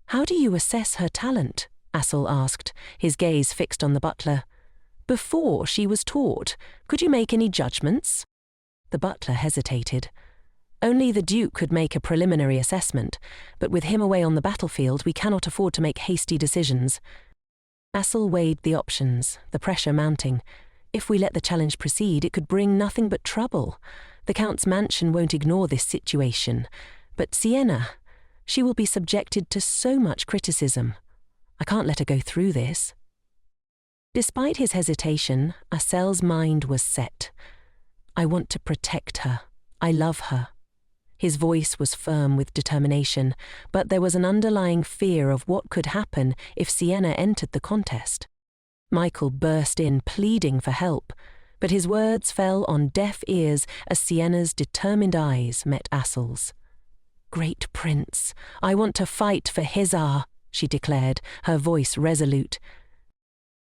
"How do you assess her talent?" Assel asked, his gaze fixed on the butler. "Before she was taught, could you make any judgments?" The butler hesitated. Only the Duke could make a preliminary assessment, but with him away on the battlefield, we cannot afford to make hasty decisions. Asel weighed the options, the pressure mounting. If we let the challenge proceed, it could bring nothing but trouble. The Count's mansion won't ignore this situation. But Sienna, she will be subjected to so much criticism. I can't let her go through this. Despite his hesitation, Asel's mind was set. I want to protect her. I love her. His voice was firm with determination, but there was an underlying fear of what could happen if Sienna entered the contest. Michael burst in, pleading for help, but his words fell on deaf ears as Sienna's determined eyes met Asel's. "Great Prince, I want to fight for Hizar," she declared, her voice resolute.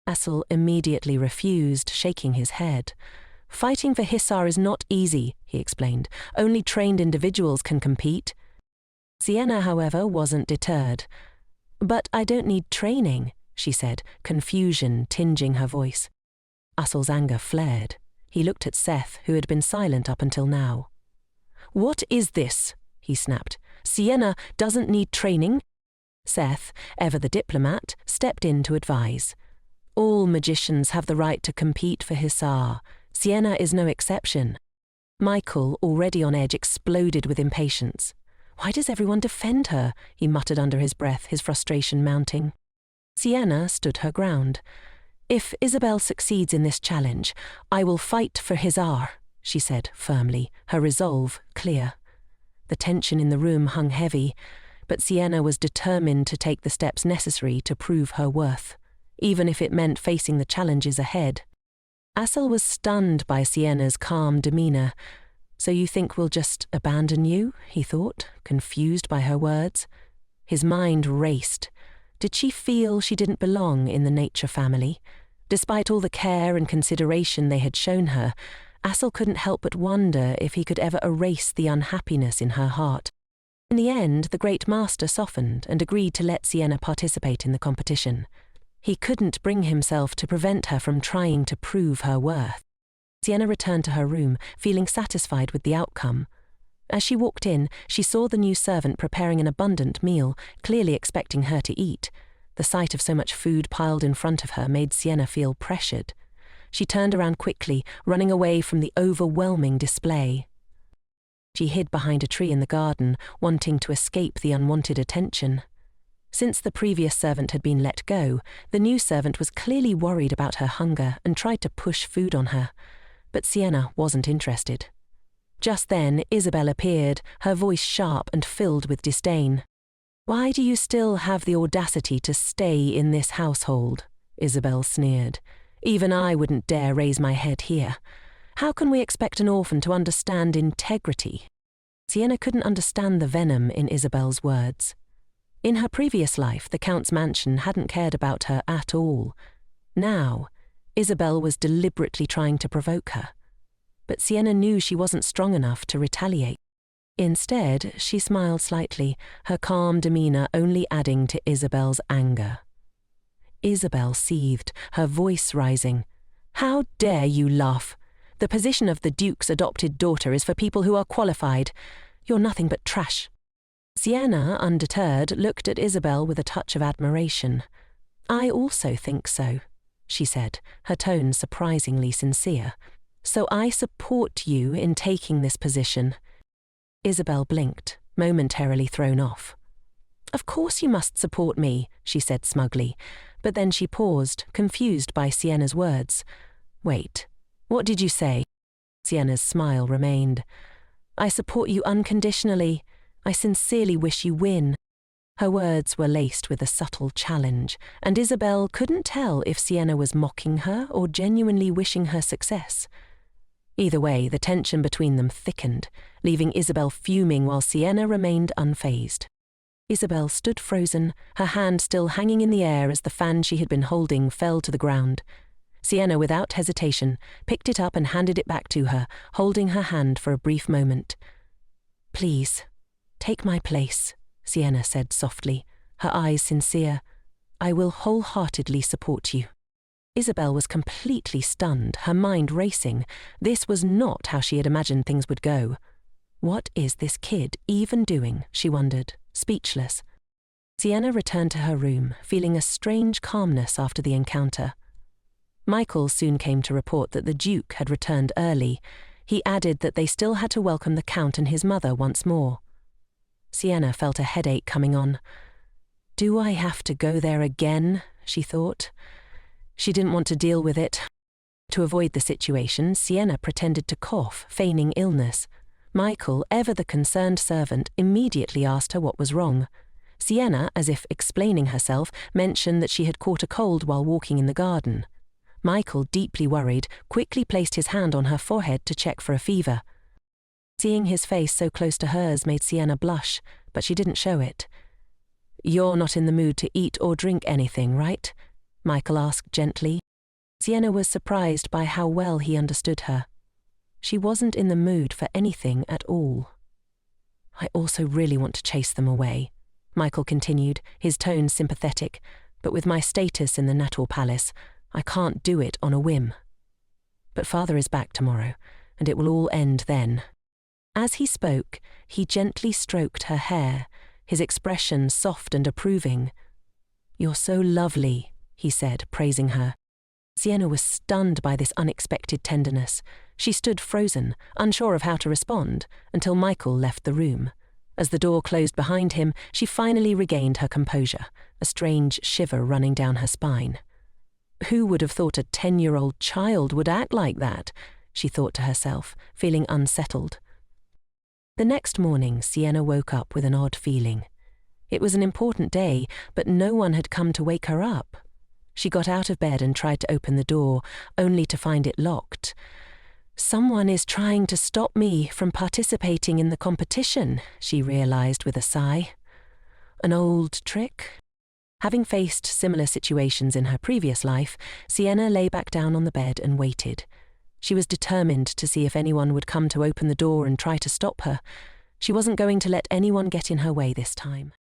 Asel immediately refused, shaking his head. "Fighting for Hizar is not easy," he explained. "Only trained individuals can compete." Sienna, however, wasn't deterred. "But I don't need training," she said, confusion tinging her voice. Asel's anger flared. He looked at Seth, who had been silent up until now. "What is this?" he snapped. "Sienna doesn't need training?" Seth, ever the diplomat, stepped in to advise. "All magicians have the right to compete for Hizar. Sienna is no exception." Michael, already on edge, exploded with impatience. "Why does everyone defend her?" he muttered under his breath, his frustration mounting. Sienna stood her ground. "If Isabel succeeds in this challenge, I will fight for Hizar," she said firmly, her resolve clear. The tension in the room hung heavy, but Sienna was determined to take the steps necessary to prove her worth, even if it meant facing the challenges ahead. Asel was stunned by Sienna's calm demeanour. "So you think we'll just abandon you?" he thought, confused by her words. His mind raced. Did she feel she didn't belong in the nature family? Despite all the care and consideration they had shown her, Asel couldn't help but wonder if he could ever erase the unhappiness in her heart. In the end, the Great Master softened and agreed to let Sienna participate in the competition. He couldn't bring himself to prevent her from trying to prove her worth. Sienna returned to her room, feeling satisfied with the outcome. As she walked in, she saw the new servant preparing an abundant meal, clearly expecting her to eat. The sight of so much food piled in front of her made Sienna feel pressured. She turned around quickly, running away from the overwhelming display. She hid behind a tree in the garden, wanting to escape the unwanted attention. Since the previous servant had been let go, the new servant was clearly worried about her hunger and tried to push food on her. But Sienna wasn't interested. Just then, Isabel appeared, her voice sharp and filled with disdain. "Why do you still have the audacity to stay in this household?" Isabel sneered. "Even I wouldn't dare raise my head here. How can we expect an orphan to understand integrity?" Sienna couldn't understand the venom in Isabel's words. In her previous life, the Count's mansion hadn't cared about her at all. Now, Isabel was deliberately trying to provoke her. But Sienna knew she wasn't strong enough to retaliate. Instead, she smiled slightly, her calm demeanour only adding to Isabel's anger. Isabel seethed, her voice rising. "How dare you laugh? The position of the Duke's adopted daughter is for people who are qualified. You're nothing but trash." Sienna, undeterred, looked at Isabel with a touch of admiration. "I also think so," she said, her tone surprisingly sincere. "So I support you in taking this position." Isabel blinked, momentarily thrown off. "Of course you must support me," she said smugly, but then she paused, confused by Sienna's words. "Wait, what did you say?" Sienna's smile remained. "I support you unconditionally. I sincerely wish you win." Her words were laced with a subtle challenge, and Isabel couldn't tell if Sienna was mocking her or genuinely wishing her success. Either way, the tension between them thickened, leaving Isabel fuming while Sienna remained unfazed. Isabel stood frozen, her hand still hanging in the air as the fan she had been holding fell to the ground. Sienna, without hesitation, picked it up and handed it back to her, holding her hand for a brief moment. "Please, take my place," Sienna said softly, her eyes sincere. "I will wholeheartedly support you." Isabel was completely stunned, her mind racing. This was not how she had imagined things would go. What is this kid even doing? She wondered, speechless. Sienna returned to her room, feeling a strange calmness after the encounter. Michael soon came to report that the Duke had returned early. He added that they still had to welcome the Count and his mother once more. Sienna felt a headache coming on. Do I have to go there again? She thought. She didn't want to deal with it. To avoid the situation, Sienna pretended to cough, feigning illness. Michael, ever the concerned servant, immediately asked her what was wrong. Sienna, as if explaining herself, mentioned that she had caught a cold while walking in the garden. Michael, deeply worried, quickly placed his hand on her forehead to check for a fever. Seeing his face so close to hers made Sienna blush, but she didn't show it. "You're not in the mood to eat or drink anything, right?" Michael asked gently. Sienna was surprised by how well he understood her. She wasn't in the mood for anything at all. "I also really want to chase them away," Michael continued, his tone sympathetic, "but with my status in the Natal Palace, I can't do it on a whim. But Father is back tomorrow, and it will all end then." As he spoke, he gently stroked her hair, his expression soft and approving. "You're so lovely," he said, praising her. Sienna was stunned by this unexpected tenderness. She stood frozen, unsure of how to respond, until Michael left the room. As the door closed behind him, she finally regained her composure, a strange shiver running down her spine. Who would have thought a 10-year-old child would act like that? She thought to herself, feeling unsettled. The next morning, Sienna woke up with an odd feeling. It was an important day, but no one had come to wake her up. She got out of bed and tried to open the door, only to find it locked. "Someone is trying to stop me from participating in the competition," she realized with a sigh. An old trick? Having faced similar situations in her previous life, Sienna lay back down on the bed and waited. She was determined to see if anyone would come to open the door and try to stop her. She wasn't going to let anyone get in her way this time.